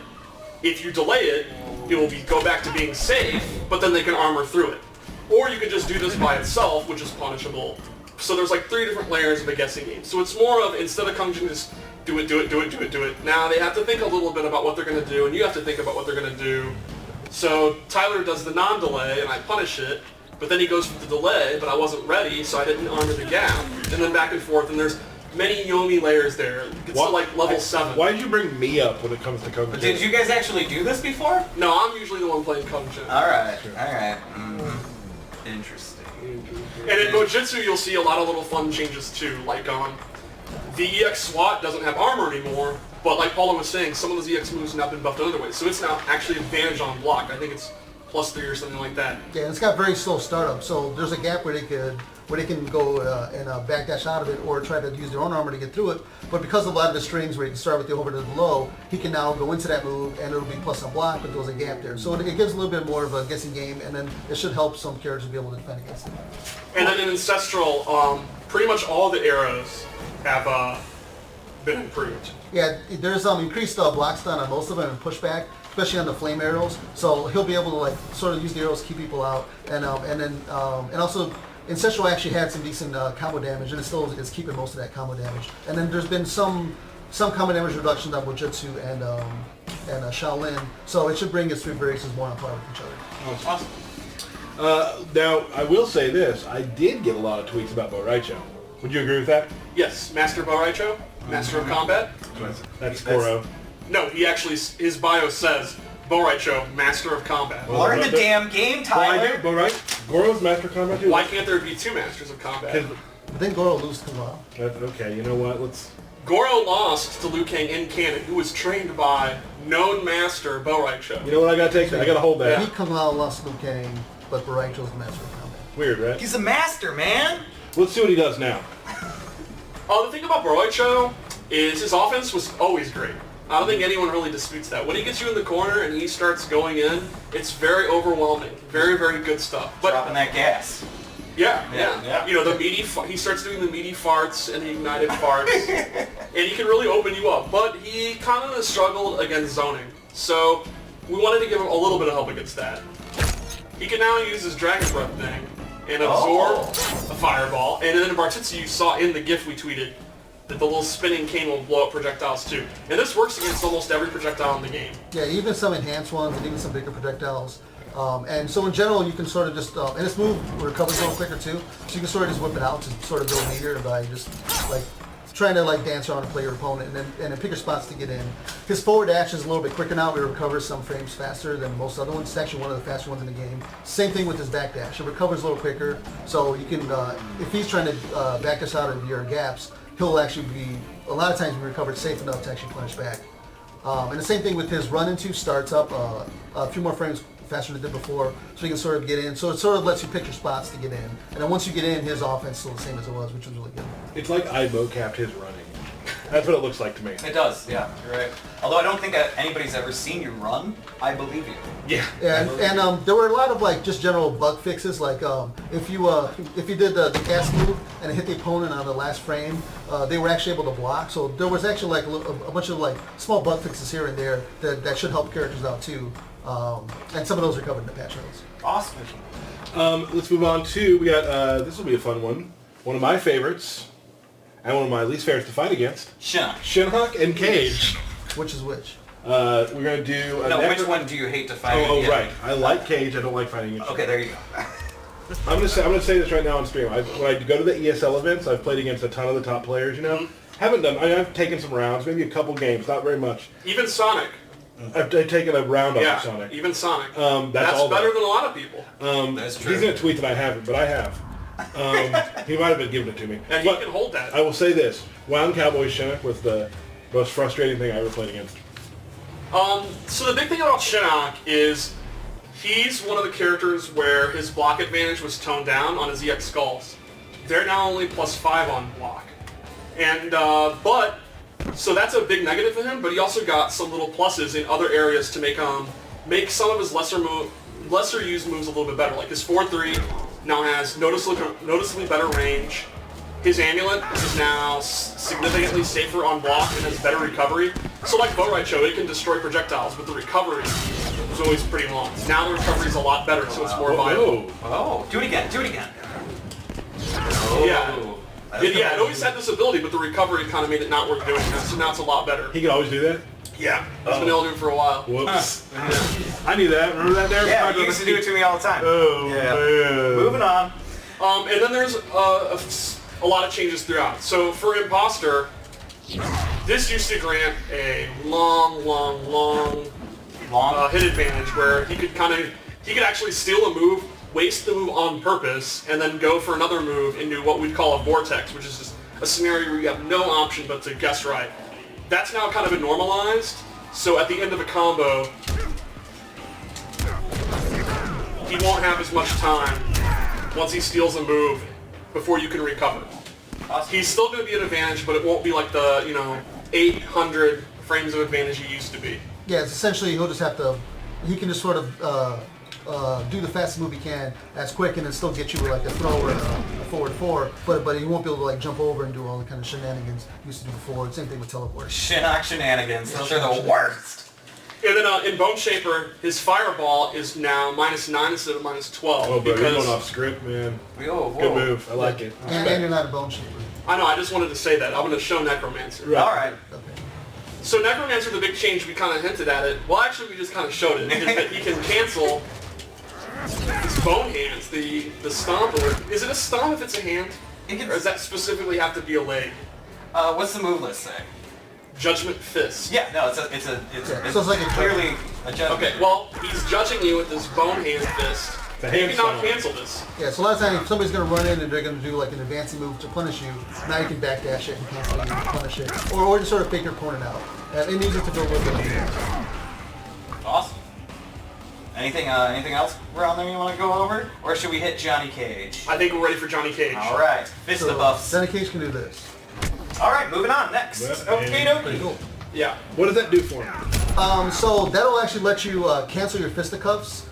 if you delay it, it will go back to being safe, but then they can armor through it. Or you could just do this by itself, which is punishable. So there's like 3 different layers of a guessing game. So it's more of, instead of Kung Jin just do it. Now they have to think a little bit about what they're going to do, and you have to think about what they're going to do. So Tyler does the non-delay, and I punish it, but then he goes for the delay, but I wasn't ready, so I didn't armor the gap. And then back and forth, and there's many Yomi layers there. It gets to like level 7. Why did you bring me up when it comes to Kung Jin? Did you guys actually do this before? No, I'm usually the one playing Kung Jin. Alright. Interesting. And in Bojutsu, you'll see a lot of little fun changes too. Like, the EX SWAT doesn't have armor anymore, but like Paula was saying, some of those EX moves have now been buffed other ways. So it's now actually advantage on block. I think it's +3 or something like that. Yeah, it's got very slow startup, so there's a gap where they could where they can go and backdash out of it or try to use their own armor to get through it. But because of a lot of the strings where you can start with the over to the low, he can now go into that move and it'll be plus a block, but there's a gap there. So it gives a little bit more of a guessing game, and then it should help some characters be able to defend against it. And then in Ancestral, pretty much all the arrows have been improved. Yeah, there's increased block stun on most of them and pushback, especially on the flame arrows. So he'll be able to like sort of use the arrows to keep people out, and also Ancestral actually had some decent combo damage, and it still is keeping most of that combo damage. And then there's been some combo damage reductions on Bojutsu and Shaolin, so it should bring its three variations more on par with each other. Awesome. Now, I will say this. I did get a lot of tweets about Boraicho. Would you agree with that? Yes, Master Boraicho, Master of Combat. That's Goro. No, he actually, his bio says Boraicho, Master of Combat. Learn the damn game, Tyler. Goro's Master Combat too? Why can't there be two Masters of Combat? But then Goro loses to Lao. Okay, you know what? Let's... Goro lost to Liu Kang in canon, who was trained by known Master Boraicho. You know what? I gotta take that. I gotta hold that. He Kung Lao lost to Liu Kang, but Boraicho's the Master of Combat. Weird, right? He's a master, man. Let's see what he does now. The thing about Boraicho is his offense was always great. I don't think anyone really disputes that. When he gets you in the corner and he starts going in, it's very overwhelming. Very, very good stuff. But Dropping that gas. yeah. You know, the meaty. He starts doing the meaty farts and the ignited farts, and he can really open you up. But he kind of struggled against zoning, so we wanted to give him a little bit of help against that. He can now use his Dragon Breath thing and absorb a fireball. And then in Bartitsu, you saw in the GIF we tweeted that the little spinning cane will blow up projectiles too. And this works against almost every projectile in the game. Yeah, even some enhanced ones and even some bigger projectiles. And so in general, you can sort of just, and this move recovers a little quicker too, so you can sort of just whip it out to sort of build meter by just like trying to like dance around and play your opponent and then pick your spots to get in. His forward dash is a little bit quicker now. It recovers some frames faster than most other ones. It's actually one of the faster ones in the game. Same thing with his back dash. It recovers a little quicker, so you can, if he's trying to back us out of your gaps, he'll actually be, a lot of times be recovered safe enough to actually punish back. And the same thing with his run into starts up a few more frames faster than it did before, so you can sort of get in. So it sort of lets you pick your spots to get in. And then once you get in, his offense is still the same as it was, which was really good. It's like I mocapped his running. That's what it looks like to me. It does, yeah, you're right. Although I don't think anybody's ever seen you run, I believe you. Yeah. And there were a lot of like just general bug fixes, like if you did the cast move and it hit the opponent on the last frame, they were actually able to block. So there was actually like a bunch of like small bug fixes here and there that should help characters out too. And some of those are covered in the patch notes. Awesome. Let's move on to, we got, this will be a fun one. One of my favorites, and one of my least favorites to fight against. Shinnok and Cage. Which is which? We're going to do... which one do you hate to fight? Oh, right. I like Cage, I don't like fighting against Okay, there you go. I'm gonna say this right now on stream. When I go to the ESL events, I've played against a ton of the top players, you know? Haven't done, I've taken some rounds, maybe a couple games, not very much. Even Sonic. I've taken a round off of Sonic. Even Sonic. That's all better than a lot of people. That's true. He's going to tweet that I haven't, but I have. He might have been giving it to me. And he can hold that. I will say this. Wound Cowboy Shinnok was the most frustrating thing I ever played against. So the big thing about Shinnok is he's one of the characters where his block advantage was toned down on his EX skulls. They're now only +5 on block. And, so that's a big negative for him, but he also got some little pluses in other areas to make some of his lesser used moves a little bit better. Like his 4-3 now has noticeably better range. His amulet is now significantly safer on block and has better recovery. So like Boraicho, it can destroy projectiles, but the recovery was always pretty long. Now the recovery is a lot better, so it's more viable. Oh, do it again. Yeah. Yeah, it always had this ability, but the recovery kind of made it not worth doing. So now it's a lot better. He can always do that? Yeah. He's been able to do it for a while. Whoops. I knew that. Remember that there? Yeah, you used to do it to me all the time. Oh, yeah. man. Moving on. And then there's a lot of changes throughout. So for Imposter, this used to grant a long hit advantage where he could actually steal a move, waste the move on purpose, and then go for another move into what we'd call a vortex, which is just a scenario where you have no option but to guess right. That's now kind of been normalized, so at the end of a combo, he won't have as much time once he steals a move before you can recover. Awesome. He's still going to be an advantage, but it won't be like the 800 frames of advantage he used to be. Yeah, it's essentially he'll just have to. He can just sort of do the fastest move he can as quick, and then still get you with like a throw or a forward four. But he won't be able to like jump over and do all the kind of shenanigans he used to do before. Same thing with teleport. Shinnok shenanigans. Those are the worst. And then in Bone Shaper, his fireball is now -9 instead of -12. Oh, bro, you're going off script, man. Whoa. Good move. I like it. And you're not a bone shaper. I know, I just wanted to say that. I'm going to show Necromancer. Right. All right. Okay. So Necromancer, the big change, we kind of hinted at it. Well, actually, we just kind of showed it. Is that he can cancel his bone hands, the stomp. Or is it a stomp if it's a hand? Or does that specifically have to be a leg? What's the move list say? Judgment Fist. Yeah, no, it's So it's like a clearly a judgment. Okay, well, he's judging you with this bone hand fist. The Maybe hand not stomp. cancel this. Yeah, so a lot of times if somebody's going to run in and they're going to do like an advancing move to punish you, now you can backdash it and cancel it and punish it. Or just sort of fake your opponent out. And use it to build a little bit of damage. Awesome. Anything else around there you want to go over? Or should we hit Johnny Cage? I think we're ready for Johnny Cage. All right. Fist So the buffs. Johnny Cage can do this. All right, moving on. Next. Yep, Okay, Pretty dokie. cool. Yeah. What does that do for him? So that'll actually let you cancel your fisticuffs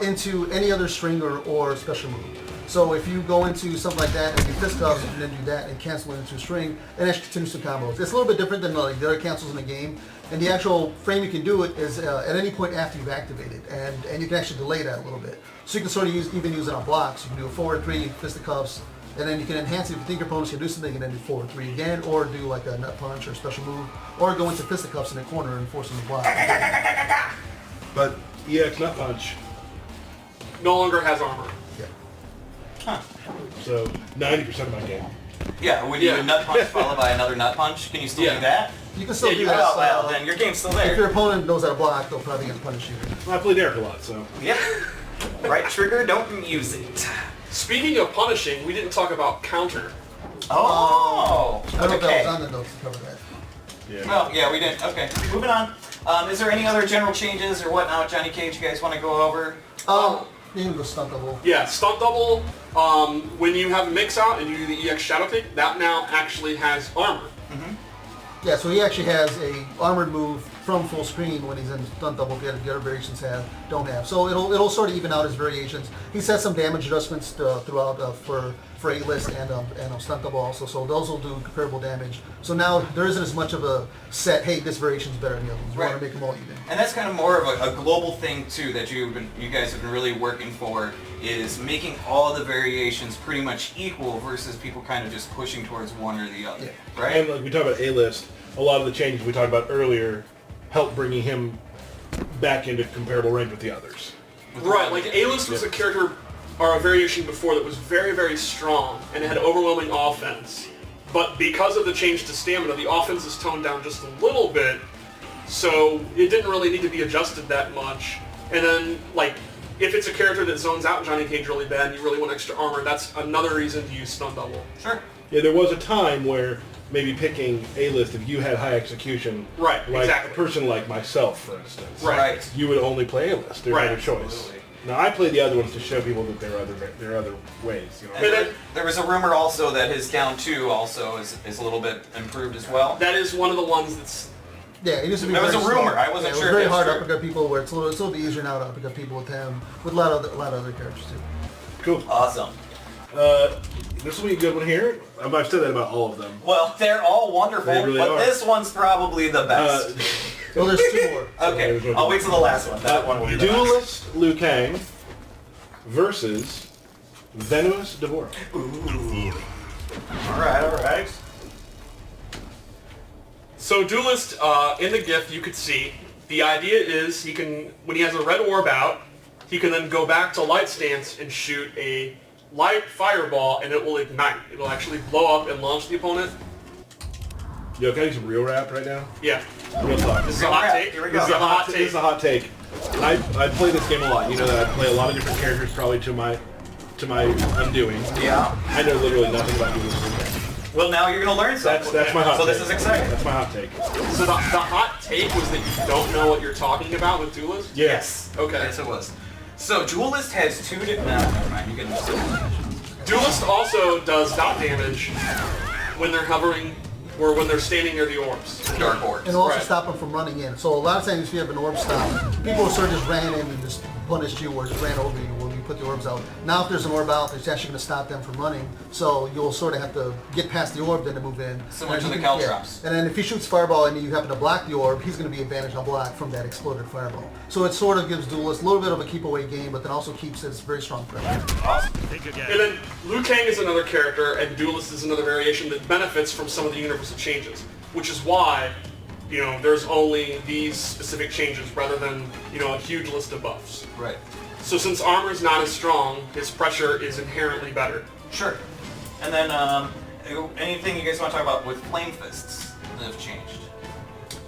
into any other string or special move. So if you go into something like that and do fisticuffs and then do that and cancel it into a string, it actually continues to combos. It's a little bit different than like the other cancels in the game. And the actual frame you can do it is at any point after you've activated, and you can actually delay that a little bit. So you can sort of even use it on blocks. You can do a forward 3 fisticuffs, and then you can enhance it if you think your opponent's gonna do something, and then do forward 3 again, or do like a nut punch or a special move, or go into fisticuffs in the corner and force them to block. But EX Nut Punch, No longer has armor. Yeah. so 90% of my game. Yeah, when you do a nut punch followed by another nut punch, can you still Yeah. do that? You can still Yeah, do you that. Oh, well, then your game's still If your there. opponent knows how to block, they'll probably get to punish you. I play Derek a lot, so. Yep. Right trigger, don't use it. Speaking of punishing, we didn't talk about counter. Oh. I don't know if that Okay. was on the notes to cover that. Yeah. Well, yeah, we didn't. Okay, moving on. Is there any other general changes or whatnot with Johnny Cage you guys want to go over? You can go stunt double. Yeah, stunt double. When you have mix out and you do the EX Shadow Kick, that now actually has armor. Yeah, so he actually has a armored move from full screen when he's in stunt double. The other variations don't have. So it'll sort of even out his variations. He set some damage adjustments throughout for A-list and stunt double also. So those will do comparable damage. So now there isn't as much of a set. Hey, this variation's better than the other ones. You want to make them all even. And that's kind of more of a global thing too that you guys have been really working for, is making all the variations pretty much equal versus people kind of just pushing towards one or the other, Yeah. right? And like we talked about A-List, a lot of the changes we talked about earlier help bringing him back into comparable range with the others. Right, like A-List was a character or a variation before that was very, very strong and it had overwhelming offense. But because of the change to stamina, the offense is toned down just a little bit, so it didn't really need to be adjusted that much. And then, like, if it's a character that zones out Johnny Cage really bad and you really want extra armor, that's another reason to use stun double. Sure. Yeah, there was a time where maybe picking A-List, if you had high exexecution, Right, like exactly. a person like myself, for instance, Right. you would only play A-List. There's Right. no choice. Absolutely. Now, I play the other ones to show people that there are other ways. You know? And there was a rumor also that his down 2 also is a little bit improved as well. That is one of the ones that's... Yeah, it used to be. There was very a rumor. slow. I wasn't yeah, sure It if was very it's hard true. to uppercut people. Where it's a little bit easier now to uppercut people with him, with a lot of other characters too. Cool. Awesome. This will be a good one here. I've said that about all of them. Well, they're all wonderful, They really but are. this one's probably the best. Well, there's two more. Okay, I'll wait till the last one. That one will be the best. Duelist Liu Kang versus Venomous Devourer. Alright. So Duelist, in the GIF you could see, the idea is he can, when he has a red orb out, he can then go back to light stance and shoot a light fireball and it will ignite. It will actually blow up and launch the opponent. Yo, can I do some real rap right now? Yeah. Real talk. This is a hot take. Here we This go. is a hot This take. is a hot take. I play this game a lot. You know that I play a lot of different characters, probably to my undoing. Yeah. I know literally nothing about Duelist Liu Kang. Well, now you're going to learn something. That's my hot So take. this is exciting. That's my hot take. So the hot take was that you don't know what you're talking about with Duelist? Yes. Okay. Yes, it was. So Duelist has two different... No, never mind. You can just... Duelist also does dot damage when they're hovering or when they're standing near the orbs. Dark orbs. And also Right. stop them from running in. So a lot of times if you have an orb stop, people sort of just ran in and just punished you or just ran over you when you put the orbs out. Now if there's an orb out, it's actually going to stop them from running. So you'll sort of have to get past the orb then to move in. Similar And to you the can- Caltrops. And then if he shoots fireball and you happen to block the orb, he's going to be advantaged on block from that exploded fireball. So it sort of gives Duelist a little bit of a keep away game, but then also keeps his very strong pressure. Awesome. And then Liu Kang is another character, and Duelist is another variation that benefits from some of the universal changes, which is why, there's only these specific changes rather than, a huge list of buffs. Right. So since armor's not as strong, his pressure is inherently better. Sure. And then, anything you guys want to talk about with Flame Fists that have changed?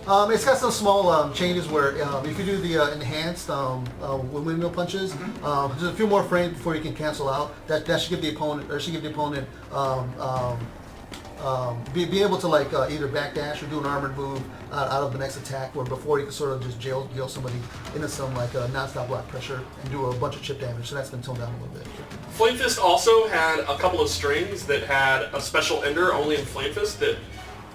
It's got some small changes where if you do the enhanced windmill punches, there's a few more frames before you can cancel out. That should give the opponent, be able to either backdash or do an armored move out of the next attack, where before you could sort of just jail somebody into some non-stop block pressure and do a bunch of chip damage. So that's been toned down a little bit. Flame Fist also had a couple of strings that had a special ender only in Flame Fist that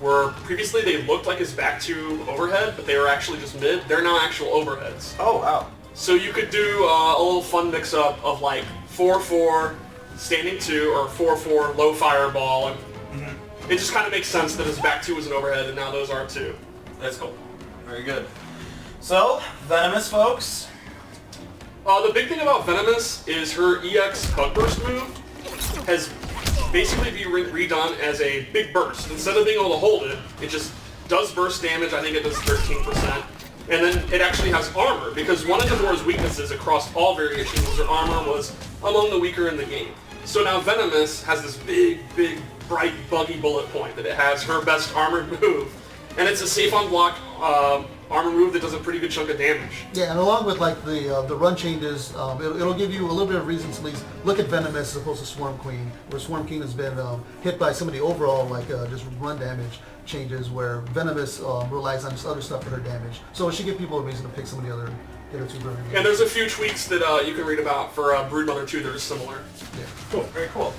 were previously they looked like his back two overhead, but they were actually just mid. They're now actual overheads. Oh, wow. So you could do a little fun mix-up of 4-4 standing 2 or 4-4 low fireball, and it just kind of makes sense that his back 2 was an overhead and now those are 2. That's cool. Very good. So, Venomous, folks. The big thing about Venomous is her EX Bug Burst move has basically been redone as a big burst. Instead of being able to hold it, it just does burst damage. I think it does 13%. And then it actually has armor, because one of Devora's weaknesses across all variations was her armor was among the weaker in the game. So now Venomous has this big, bright, buggy bullet point that it has her best armored move. And it's a safe on block armor move that does a pretty good chunk of damage. Yeah, and along with the run changes, it'll give you a little bit of reason to at least look at Venomous as opposed to Swarm Queen, where Swarm Queen has been hit by some of the overall just run damage changes, where Venomous relies on just other stuff for her damage. So it should give people a reason to pick some of the other two burning. And there's a few tweaks that you can read about for Broodmother 2 that are similar. Yeah. Cool. Very cool.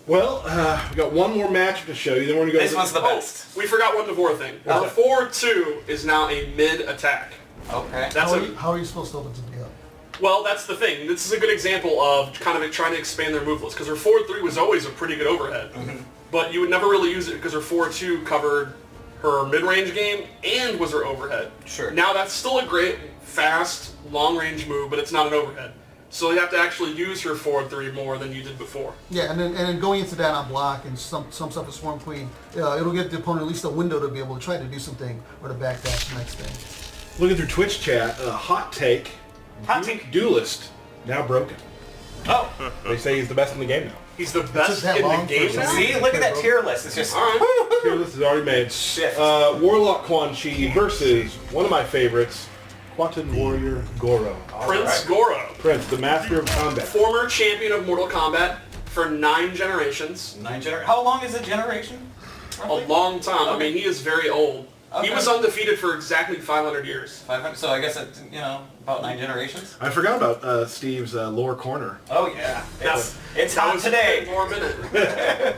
Well, we got one more match to show you. Then we're gonna go. This one's the best. We forgot one Devora thing. What's that? Devora 2 is now a mid attack. Okay. That's How are you supposed to open something up? Well, that's the thing. This is a good example of kind of trying to expand their move list, because her 4-3 was always a pretty good overhead. But you would never really use it because her 4-2 covered her mid-range game and was her overhead. Sure. Now that's still a great, fast, long-range move, but it's not an overhead. So you have to actually use her 4-3 more than you did before. Yeah, and then going into that on block and some stuff with Swarm Queen, it'll give the opponent at least a window to be able to try to do something or to backdash the next thing. Looking through Twitch chat, hot take. Hot take. Duelist now broken. Oh. They say he's the best in the game now. He's the best that in the long game for now? See, look at that tier list. It's just... All right. Tier list is already made. Shift. Warlock Quan Chi versus one of my favorites, Quantum Warrior Goro. Prince Goro. Prince, the master of combat. Former champion of Mortal Kombat for 9 generations. How long is a generation? A long time. I mean, he is very old. Okay. He was undefeated for exactly 500 years. 500. So I guess it's, about 9 generations. I forgot about Steve's lower corner. Oh yeah. That's- It's That hot was today. more a minute.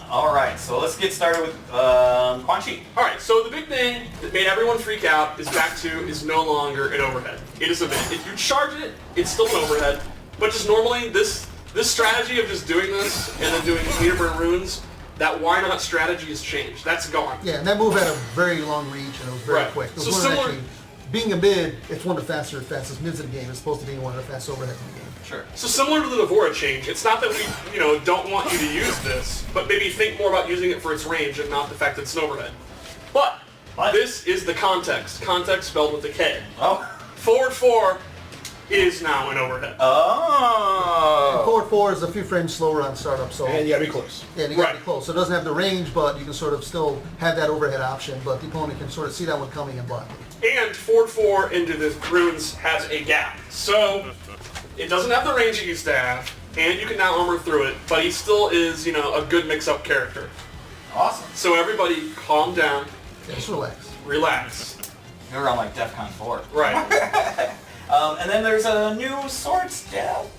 All right. So let's get started with Quan Chi. All right, so the big thing that made everyone freak out is back 2 is no longer an overhead. It is a mid. If you charge it, it's still an overhead. But just normally, this strategy of just doing this and then doing meter burn runes, that why not strategy has changed. That's gone. Yeah, and that move had a very long reach and it was very Right. quick. It was So one of the similar- actually, being a mid, it's one of the fastest mids in the game as opposed to being one of the fast overheads in the game. Sure. So similar to the Devora change, it's not that we, don't want you to use this, but maybe think more about using it for its range and not the fact that it's an overhead. But this is the context. Context spelled with a K. Oh. Forward 4 is now an overhead. Oh. Forward 4 is a few frames slower on startup, so And you gotta be close. yeah, you gotta be Right. close. So it doesn't have the range, but you can sort of still have that overhead option, but the opponent can sort of see that one coming and block it. And forward 4 into the runes has a gap. So it doesn't have the range it used to have, and you can now armor through it, but he still is, a good mix-up character. Awesome. So everybody calm down, Yeah, just relax. relax. You're on like DEFCON 4. Right. And then there's a new sword style.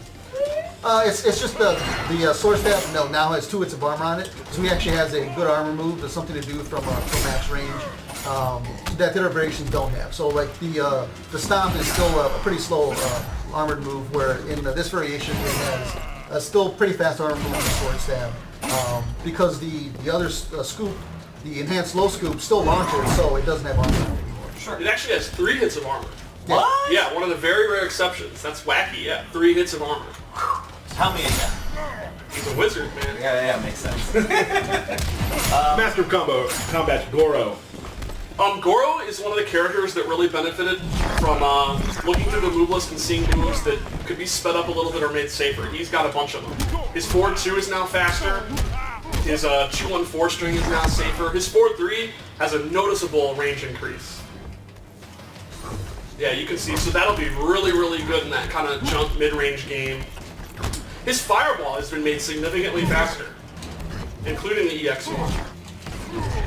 It's just the sword staff now has 2 hits of armor on it, so he actually has a good armor move. There's something to do from max range that the other variations don't have. So like the stomp is still a pretty slow armored move, where in this variation it has a still pretty fast armor move with the sword staff, because the other scoop, the enhanced low scoop, still launches, so it doesn't have armor anymore. Sure. It actually has 3 hits of armor. What? Yeah, one of the very rare exceptions. That's wacky. Yeah, 3 hits of armor. Tell me again. He's a wizard, man. Yeah, makes sense. Master of Combat, Goro. Goro is one of the characters that really benefited from looking through the move list and seeing moves that could be sped up a little bit or made safer. He's got a bunch of them. His 4-2 is now faster. His 2-1-4 string is now safer. His 4-3 has a noticeable range increase. Yeah, you can see. So that'll be really, really good in that kind of jump mid-range game. His fireball has been made significantly faster, including the EX1.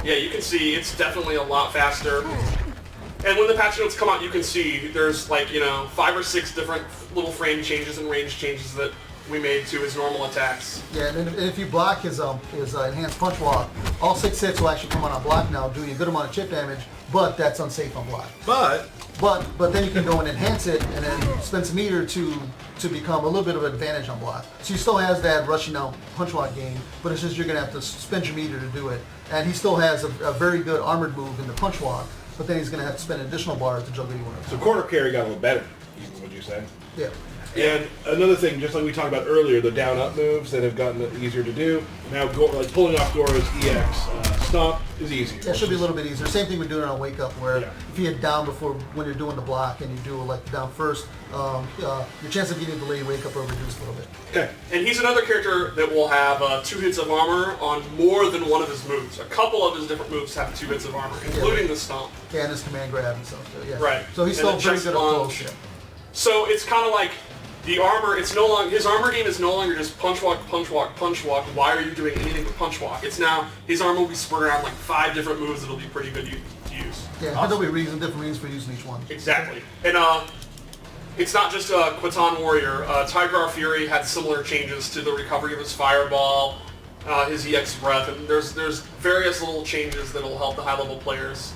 Yeah, you can see it's definitely a lot faster. And when the patch notes come out, you can see there's like, 5 or 6 different little frame changes and range changes that we made to his normal attacks. Yeah, and if you block his enhanced punch walk, all 6 hits will actually come on block now, doing a good amount of chip damage, but that's unsafe on block. But then you can go and enhance it and then spend some meter to become a little bit of an advantage on block. So he still has that rushing out punch walk game, but it's just you're going to have to spend your meter to do it. And he still has a very good armored move in the punch walk, but then he's going to have to spend additional bars to juggle you one. So corner carry got a little better, would you say? Yeah. And another thing, just like we talked about earlier, the down-up moves that have gotten easier to do. Now, like pulling off Goro's EX stomp is easier. Yeah, it should be a little bit easier. Same thing with doing it on wake up, where if you hit down before when you're doing the block and you do like down first, your chance of getting a delayed wake up are reduced a little bit. Okay. And he's another character that will have 2 hits of armor on more than one of his moves. A couple of his different moves have 2 hits of armor, including the stomp. Yeah, and his command grab and stuff. So, yeah. Right. So he's And still the pretty chest good at lunge. close. Yeah. So it's kind of like the armor. It's no longer his armor game is no longer just punch walk, punch walk, punch walk. Why are you doing anything but punch walk? It's now his armor will be spread around like 5 different moves that'll be pretty good to use. Yeah, but there'll be different reasons for using each one. Exactly. And it's not just Quatan Warrior. Tiger Fury had similar changes to the recovery of his fireball, his EX breath, and there's various little changes that'll help the high level players.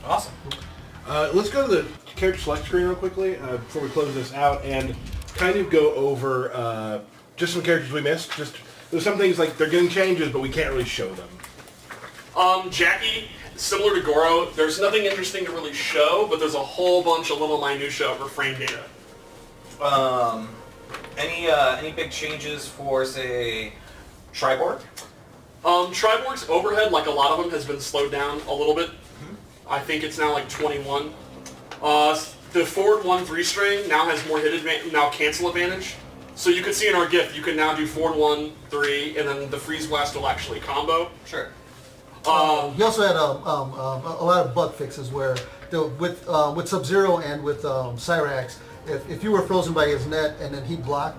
Awesome. Let's go to the character select screen real quickly before we close this out and kind of go over just some characters we missed. There's some things like they're getting changes, but we can't really show them. Jackie, similar to Goro, there's nothing interesting to really show, but there's a whole bunch of little minutia over frame data. Any big changes for, say, Triborg? Triborg's overhead, like a lot of them, has been slowed down a little bit. I think it's now like 21. The forward 1-3 string now has more cancel advantage. So you can see in our GIF, you can now do forward 1-3, and then the freeze blast will actually combo. Sure. He also had a lot of bug fixes where with Sub-Zero and with Cyrax, if you were frozen by his net and then he blocked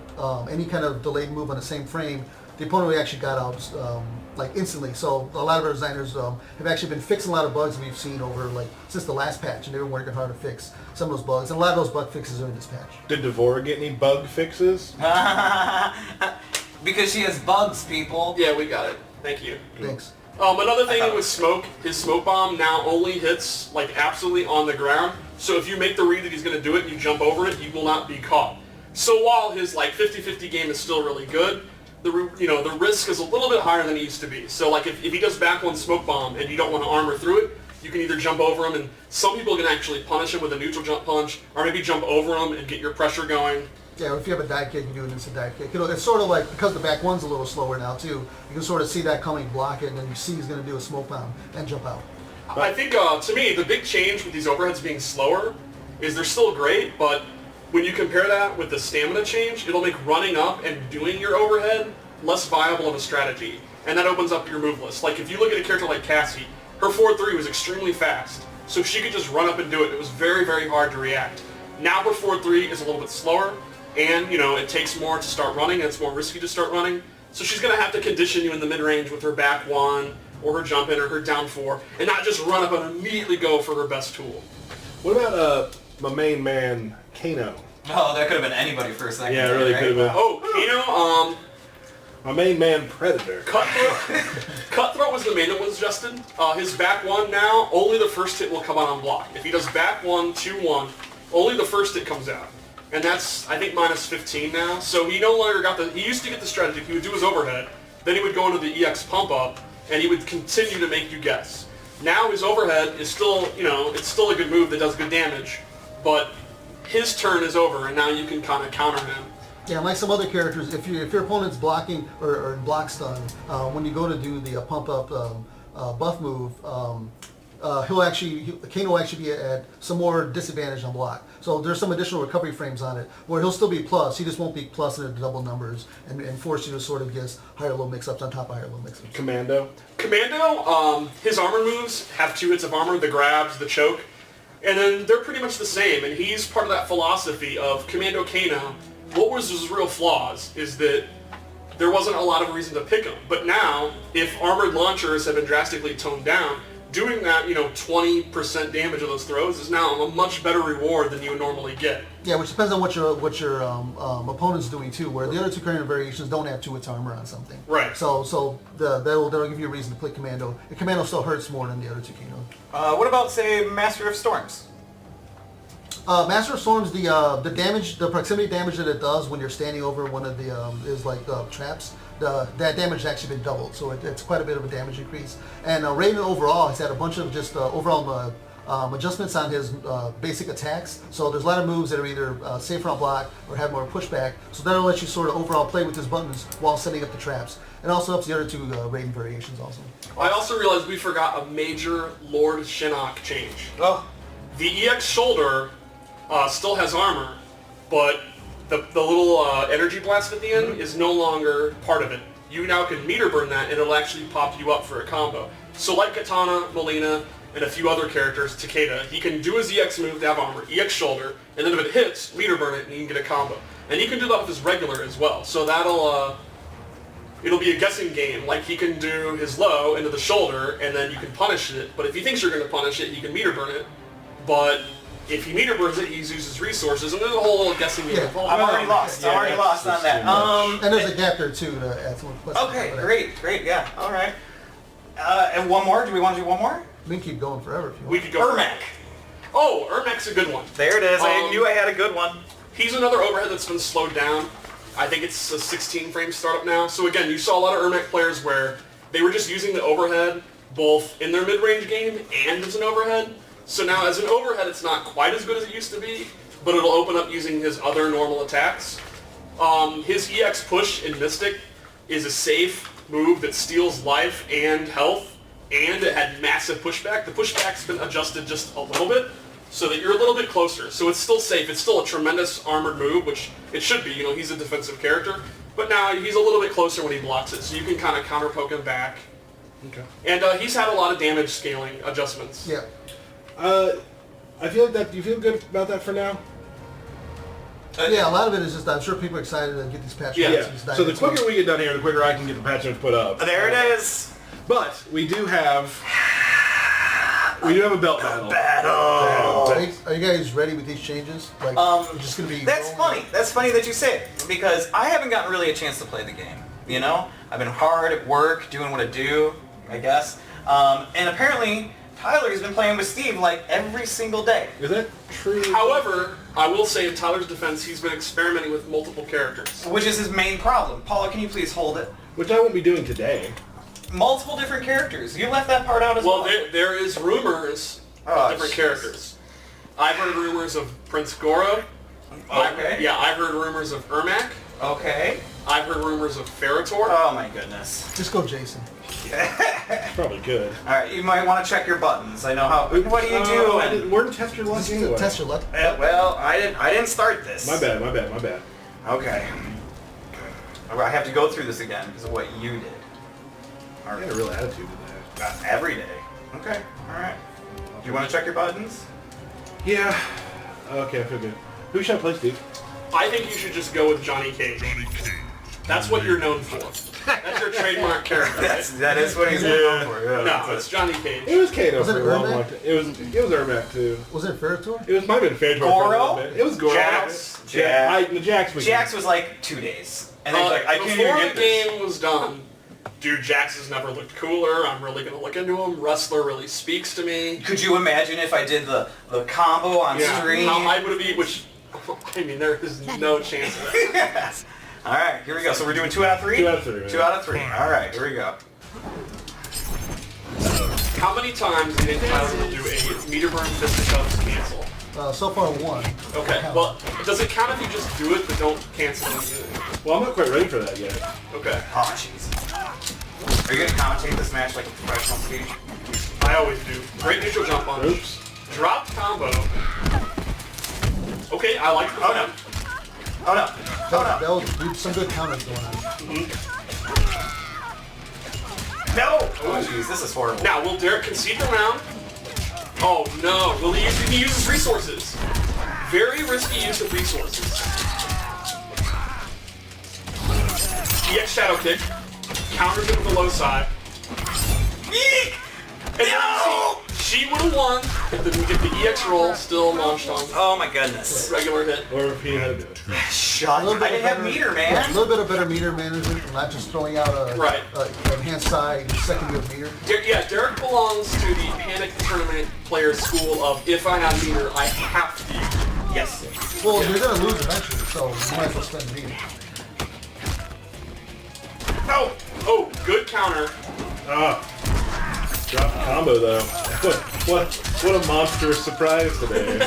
any kind of delayed move on the same frame, the opponent actually got out like instantly. So a lot of our designers have actually been fixing a lot of bugs we've seen over since the last patch, and they've been working hard to fix some of those bugs. And a lot of those bug fixes are in this patch. Did Devora get any bug fixes? Because she has bugs, people. Yeah, we got it. Thank you. Thanks. Another thing with smoke, his smoke bomb now only hits like absolutely on the ground. So if you make the read that he's going to do it and you jump over it, you will not be caught. So while his 50-50 game is still really good, the risk is a little bit higher than it used to be. So like if he does back one smoke bomb and you don't want to armor through it, you can either jump over him, and some people can actually punish him with a neutral jump punch, or maybe jump over him and get your pressure going. Yeah, if you have a dive kick, you do an instant dive kick. It's sort of like, because the back one's a little slower now too, you can sort of see that coming, block it, and then you see he's going to do a smoke bomb and jump out. I think, to me, the big change with these overheads being slower is they're still great, but when you compare that with the stamina change, it'll make running up and doing your overhead less viable of a strategy. And that opens up your move list. Like if you look at a character like Cassie, her 4-3 was extremely fast. So she could just run up and do it. It was very, very hard to react. Now her 4-3 is a little bit slower, and it takes more to start running, and it's more risky to start running. So she's going to have to condition you in the mid-range with her back 1, or her jump in, or her down 4, and not just run up and immediately go for her best tool. What about my main man, Kano? Oh, that could have been anybody for a second. Yeah, it really right? could have been. Oh, Kano, My main man, Predator. Cutthroat was the main that was adjusted. His back one now, only the first hit will come out on block. If he does back 1, 2, 1, only the first hit comes out. And that's, I think, minus 15 now. So he no longer got he used to get the strategy. He would do his overhead, then he would go into the EX pump up, and he would continue to make you guess. Now his overhead is still, it's still a good move that does good damage, but his turn is over, and now you can kind of counter him. Yeah, like some other characters, if your opponent's blocking or block stun, when you go to do the pump up buff move, Kano will actually be at some more disadvantage on block. So there's some additional recovery frames on it, where he'll still be plus. He just won't be plus in the double numbers and force you to sort of guess higher low mix-ups on top of higher low mix-ups. Commando. His armor moves have 2 hits of armor, the grabs, the choke, and then they're pretty much the same, and he's part of that philosophy of Commando Kano. What was his real flaws is that there wasn't a lot of reason to pick him. But now, if armored launchers have been drastically toned down, doing that, 20% damage of those throws is now a much better reward than you would normally get. Yeah, which depends on what your opponent's doing too. Where the other 2 current variations don't have 2 hits armor on something. Right. So that'll give you a reason to play Commando. The Commando still hurts more than the other 2 Kano. What about, say, Master of Storms? Master of Storms, the damage, the proximity damage that it does when you're standing over one of the traps, that damage has actually been doubled, so it's quite a bit of a damage increase. And Raiden overall has had a bunch of just overall adjustments on his basic attacks. So there's a lot of moves that are either safer on block or have more pushback. So that'll let you sort of overall play with his buttons while setting up the traps. And also helps the other 2 Raiden variations also. I also realized we forgot a major Lord Shinnok change. Oh. The EX shoulder still has armor, but the little energy blast at the end is no longer part of it. You now can meter burn that, and it'll actually pop you up for a combo. So like Katana, Melina, and a few other characters, Takeda, he can do his EX move to have armor, EX shoulder, and then if it hits, meter burn it, and you can get a combo. And he can do that with his regular as well. So it'll be a guessing game. Like he can do his low into the shoulder, and then you can punish it. But if he thinks you're going to punish it, he can meter burn it. But if he meter burns it, he uses resources, and there's a whole little guessing game involved. I'm already lost. I'm already lost on that. And there's a gap there too to add some questions. Okay, great, yeah, all right. And one more? Do we want to do one more? We can keep going forever if you want. We could go. Ermac. Oh, Ermac's a good one. There it is. I knew I had a good one. He's another overhead that's been slowed down. I think it's a 16 frame startup now. So again, you saw a lot of Ermac players where they were just using the overhead both in their mid-range game and as an overhead. So now as an overhead, it's not quite as good as it used to be, but it'll open up using his other normal attacks. His EX push in Mystic is a safe move that steals life and health, and it had massive pushback. The pushback's been adjusted just a little bit, so that you're a little bit closer. So it's still safe. It's still a tremendous armored move, which it should be. He's a defensive character, but now he's a little bit closer when he blocks it, so you can kind of counter poke him back. Okay. And he's had a lot of damage scaling adjustments. Yeah. I feel like that. Do you feel good about that for now? Yeah, a lot of it is just I'm sure people are excited to get these patch notes. Yeah. So the quicker we get done here, the quicker I can get the patch notes put up. There it is. But we do have a belt battle. Are you guys ready with these changes? Like, just gonna be. That's funny. That's funny that you say it, because I haven't gotten really a chance to play the game. I've been hard at work, doing what I do, I guess. And apparently, Tyler's been playing with Steve like every single day. Is that true? However, I will say in Tyler's defense, he's been experimenting with multiple characters. Which is his main problem. Paula, can you please hold it? Which I won't be doing today. Multiple different characters. You left that part out as well. Well, there is rumors of different characters. I've heard rumors of Prince Goro. Okay. I've heard rumors of Ermac. Okay. I've heard rumors of Ferritor. Oh my goodness. Just go, Jason. Probably good. All right, you might want to check your buttons. I know how. What do you do? We're in test your luck anyway. Test your luck. Well, I didn't start this. My bad. Okay. I have to go through this again because of what you did. I had a real attitude to that. Every day. Okay. All right. Do you want to check your buttons? Yeah. Okay, I feel good. Who should I play, Steve? I think you should just go with Johnny Cage. That's what you're known for. That's your trademark character. That is what he's going for. Yeah. No, it's Johnny Cage. It was Kano Was it for a long, Ermac? long time. It was Ermac too. Was it Ferritor? It was might have been Ferritor. Goro? It was Goro. Jax? Jax was like 2 days. And then he's like, I can't even before get the this. game was done, dude, Jax has never looked cooler. I'm really gonna look into him. Wrestler really speaks to me. Could you imagine if I did the combo on stream? How high would it be? Which, I mean, there is no chance of that. All right, here we go. So we're doing 2 out of 3? 2 out of 3. Right? 2 out of 3. All right, here we go. How many times do you think Tyler will do a meter burn fisticuffs cancel? So far, 1. Okay, well, does it count if you just do it but don't cancel anything? Well, I'm not quite ready for that yet. Okay. Oh, jeez. Are you going to commentate this match like a professional speech? I always do. Great neutral jump punch. Oops. Dropped combo. Okay, I like the Oh, no. Oh, no. Oh, That was some good counters going on. no. Oh, jeez. This is horrible. Now, will Derek concede the round? Oh, no. Will he uses resources. Very risky use of resources. EX Shadow Kick. Counters it with the low side. Eek! And No! she would have won if the EX roll still launched on Oh, my goodness. regular hit. Or if he had to do it. Shut. A little I bit didn't have better- meter, A man. little bit of better meter management, and not just throwing out a Right. hand side second wheel meter. Yeah, Derek belongs to the Panic Tournament player school of if I have meter, I have to use it. Yes. Well, you're gonna lose eventually, so you might as well spend meter. No! Oh, good counter. Ah. Drop the combo though. What a monstrous surprise today.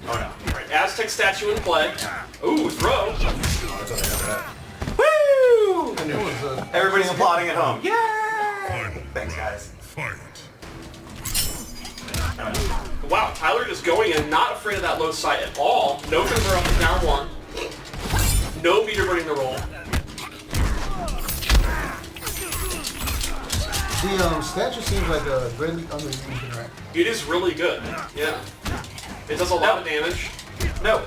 Oh, no. Alright, Aztec statue in play. Ooh, throw. Oh, I thought I had that. Woo! And it was Everybody's applauding at home. Yay! Thanks, guys. Wow, Tyler just going in, not afraid of that low side at all. No convert up to down 1. No meter burning the roll. the statue seems like a greatly underused interaction. It is really good. Yeah. It does a lot of damage, No.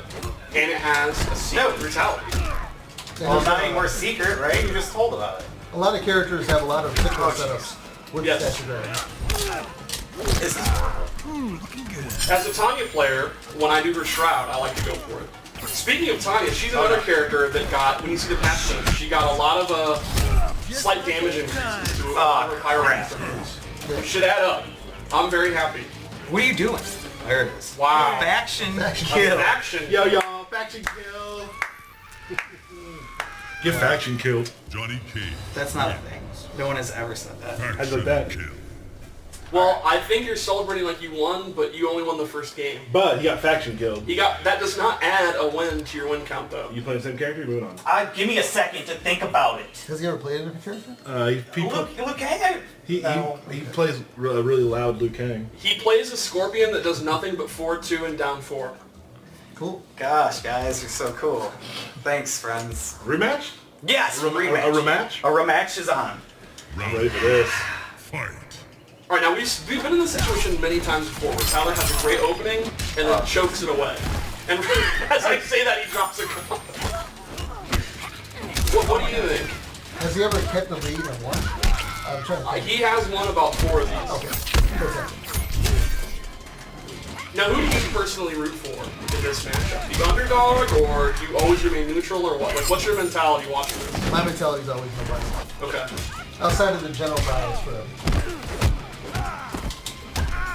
and it has a secret No. brutality. Well, it's not any more secret, right? You just told about it. A lot of characters have a lot of particular Oh, setups with Yes. the statue there. This is horrible. As a Tanya player, when I do her Shroud, I like to go for it. Speaking of Tanya, she's another character that got, when you see the patch notes, she got a lot of slight damage increases to her pyro crap. Should add up. I'm very happy. What are you doing? There it is. Wow. Faction Faction kill. Action. Yo, faction kill. Get faction killed. Johnny Cage. That's not a thing. No one has ever said that. How's like that? Kill. Well, I think you're celebrating like you won, but you only won the first game. But he got faction killed. That does not add a win to your win count, though. You playing the same character? Moving on. Give me a second to think about it. Has he ever played a different character? Look, hey. He plays a really loud Liu Kang. He plays a Scorpion that does nothing but 4-2 and down 4. Cool. Gosh, guys, you're so cool. Thanks, friends. Rematch? Yes, A rematch. rematch? A rematch is on. I'm ready for this. Fight. All right, now we've been in this situation many times before where Tyler has a great opening and then chokes it away. And as I say that, he drops a combo. What do you think? Has he ever kept the lead and won? I'm trying to think. He has won about 4 of these. Okay. Perfect. Now, who do you personally root for in this matchup? The underdog, or do you always remain neutral, or what? Like, what's your mentality watching this? My mentality's always nobody. Okay. Outside of the general bias for him.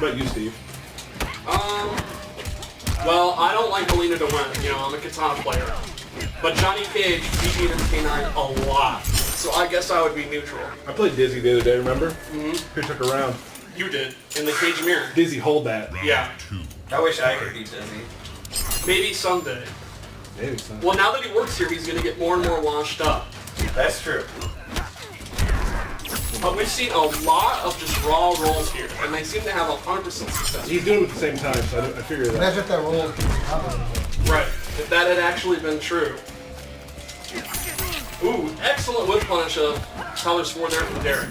What about you, Steve? Well, I don't like Melina to win. You know, I'm a Katana player. But Johnny Cage beat me in K9 a lot. So I guess I would be neutral. I played Dizzy the other day, remember? Mm-hmm. Who took a round? You did, in the Cage Mirror. Dizzy, hold that. Yeah. 2. I wish I could beat Dizzy. Maybe someday. Maybe so. Well, now that he works here, he's going to get more and more washed up. That's true. But we've seen a lot of just raw rolls here, and they seem to have 100% success. He's doing it at the same time, so I figured that. Imagine if that roll could be combined. Right. If that had actually been true. Ooh, excellent whip punish of Tyler Swore there from Derek.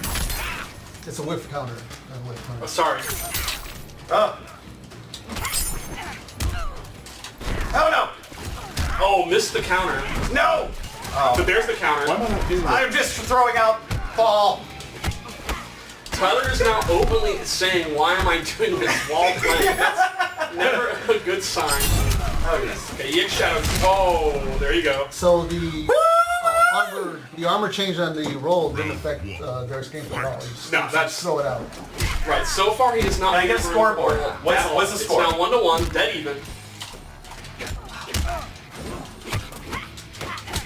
It's a whiff counter. Not a whiff Oh, counter. sorry. Oh. Oh, no. Oh, missed the counter. No. But there's the counter. Why am I not getting that? I'm just throwing out ball. Tyler is now openly saying, "Why am I doing this while playing?" That's never a good sign. Oh yes. Okay, EX Shadow. Oh, there you go. So the armor change on the roll didn't affect Derek's gameplay at all. No, that's throw it out. right. So far, he has not. Can I get a been scoreboard? roll What's the it's score? now 1-1, dead even.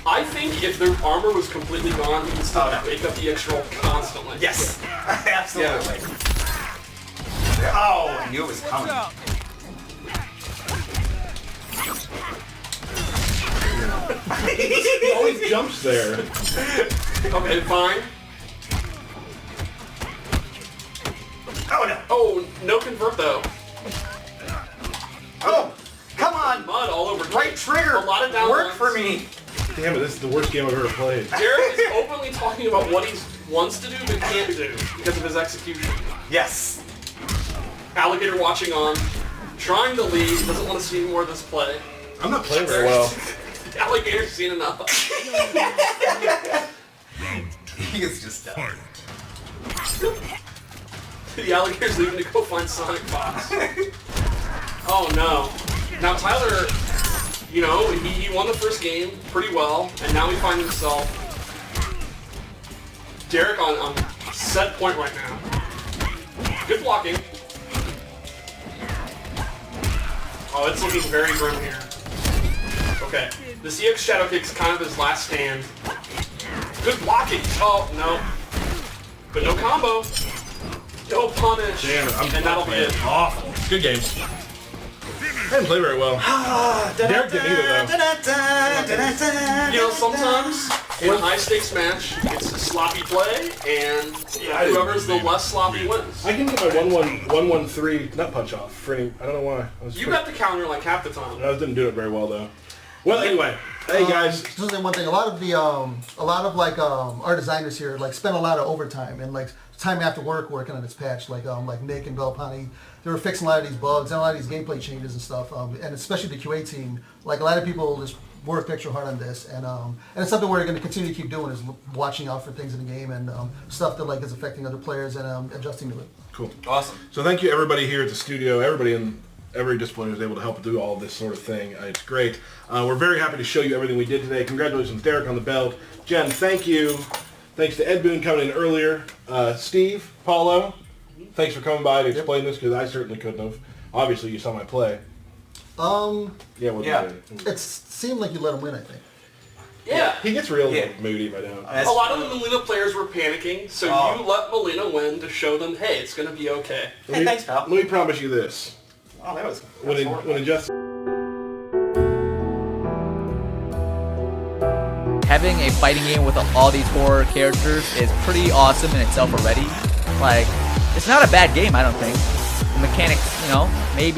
I think if the armor was completely gone, he would still wake up EX roll constantly. Yes. Absolutely. Oh, I knew it was coming. He always jumps there. Okay, fine. Oh no. Oh, no convert though. Oh, come on. Mud all over. Right trigger. A lot of down Work ones. for me. Damn it, this is the worst game I've ever played. Derek is openly talking about what he wants to do but can't do because of his execution. Yes. Alligator watching on, trying to leave, doesn't want to see any more of this play. I'm not playing very well. Alligator's seen enough. He is just done. The alligator's leaving to go find Sonic Fox. Oh no. Now Tyler, you know, he won the first game pretty well, and now he finds himself Derek on set point right now. Good blocking. Oh, it's looking very grim here. Okay. The CX Shadow Kick's kind of his last stand. Good blocking. Oh, no. But no combo. No punish. Damn it, and that'll be it. Awful. Good game. I didn't play very well. Derek didn't either, though. You know, sometimes in a high-stakes match, it's a sloppy play, and whoever's the less sloppy wins. I can get my 1-1-3 nut punch off for any. I don't know why. You got the counter like half the time. I didn't do it very well though. Well, anyway, hey guys. Just say one thing. A lot of our designers here like spend a lot of overtime and like time after work working on this patch. Like Nick and Belpani, they were fixing a lot of these bugs and a lot of these gameplay changes and stuff. And especially the QA team. Like a lot of people just worked extra hard on this, and it's something we're going to continue to keep doing is watching out for things in the game and stuff that like is affecting other players and adjusting to it. Cool. Awesome. So thank you everybody here at the studio, everybody in every discipline who's able to help do all this sort of thing. It's great. We're very happy to show you everything we did today. Congratulations, Derek, on the belt. Jen, thank you. Thanks to Ed Boone coming in earlier. Steve, Paulo, thanks for coming by to explain this because I certainly couldn't have. Obviously, you saw my play. Yeah. It seemed like you let him win, I think. Yeah. He gets real moody by now. A lot of the Molina players were panicking, so you let Molina win to show them, hey, it's going to be okay. Hey, thanks, pal. Let me promise you this. Oh, that was When it just having a fighting game with all these horror characters is pretty awesome in itself already. Like, it's not a bad game, I don't think. The mechanics, you know, maybe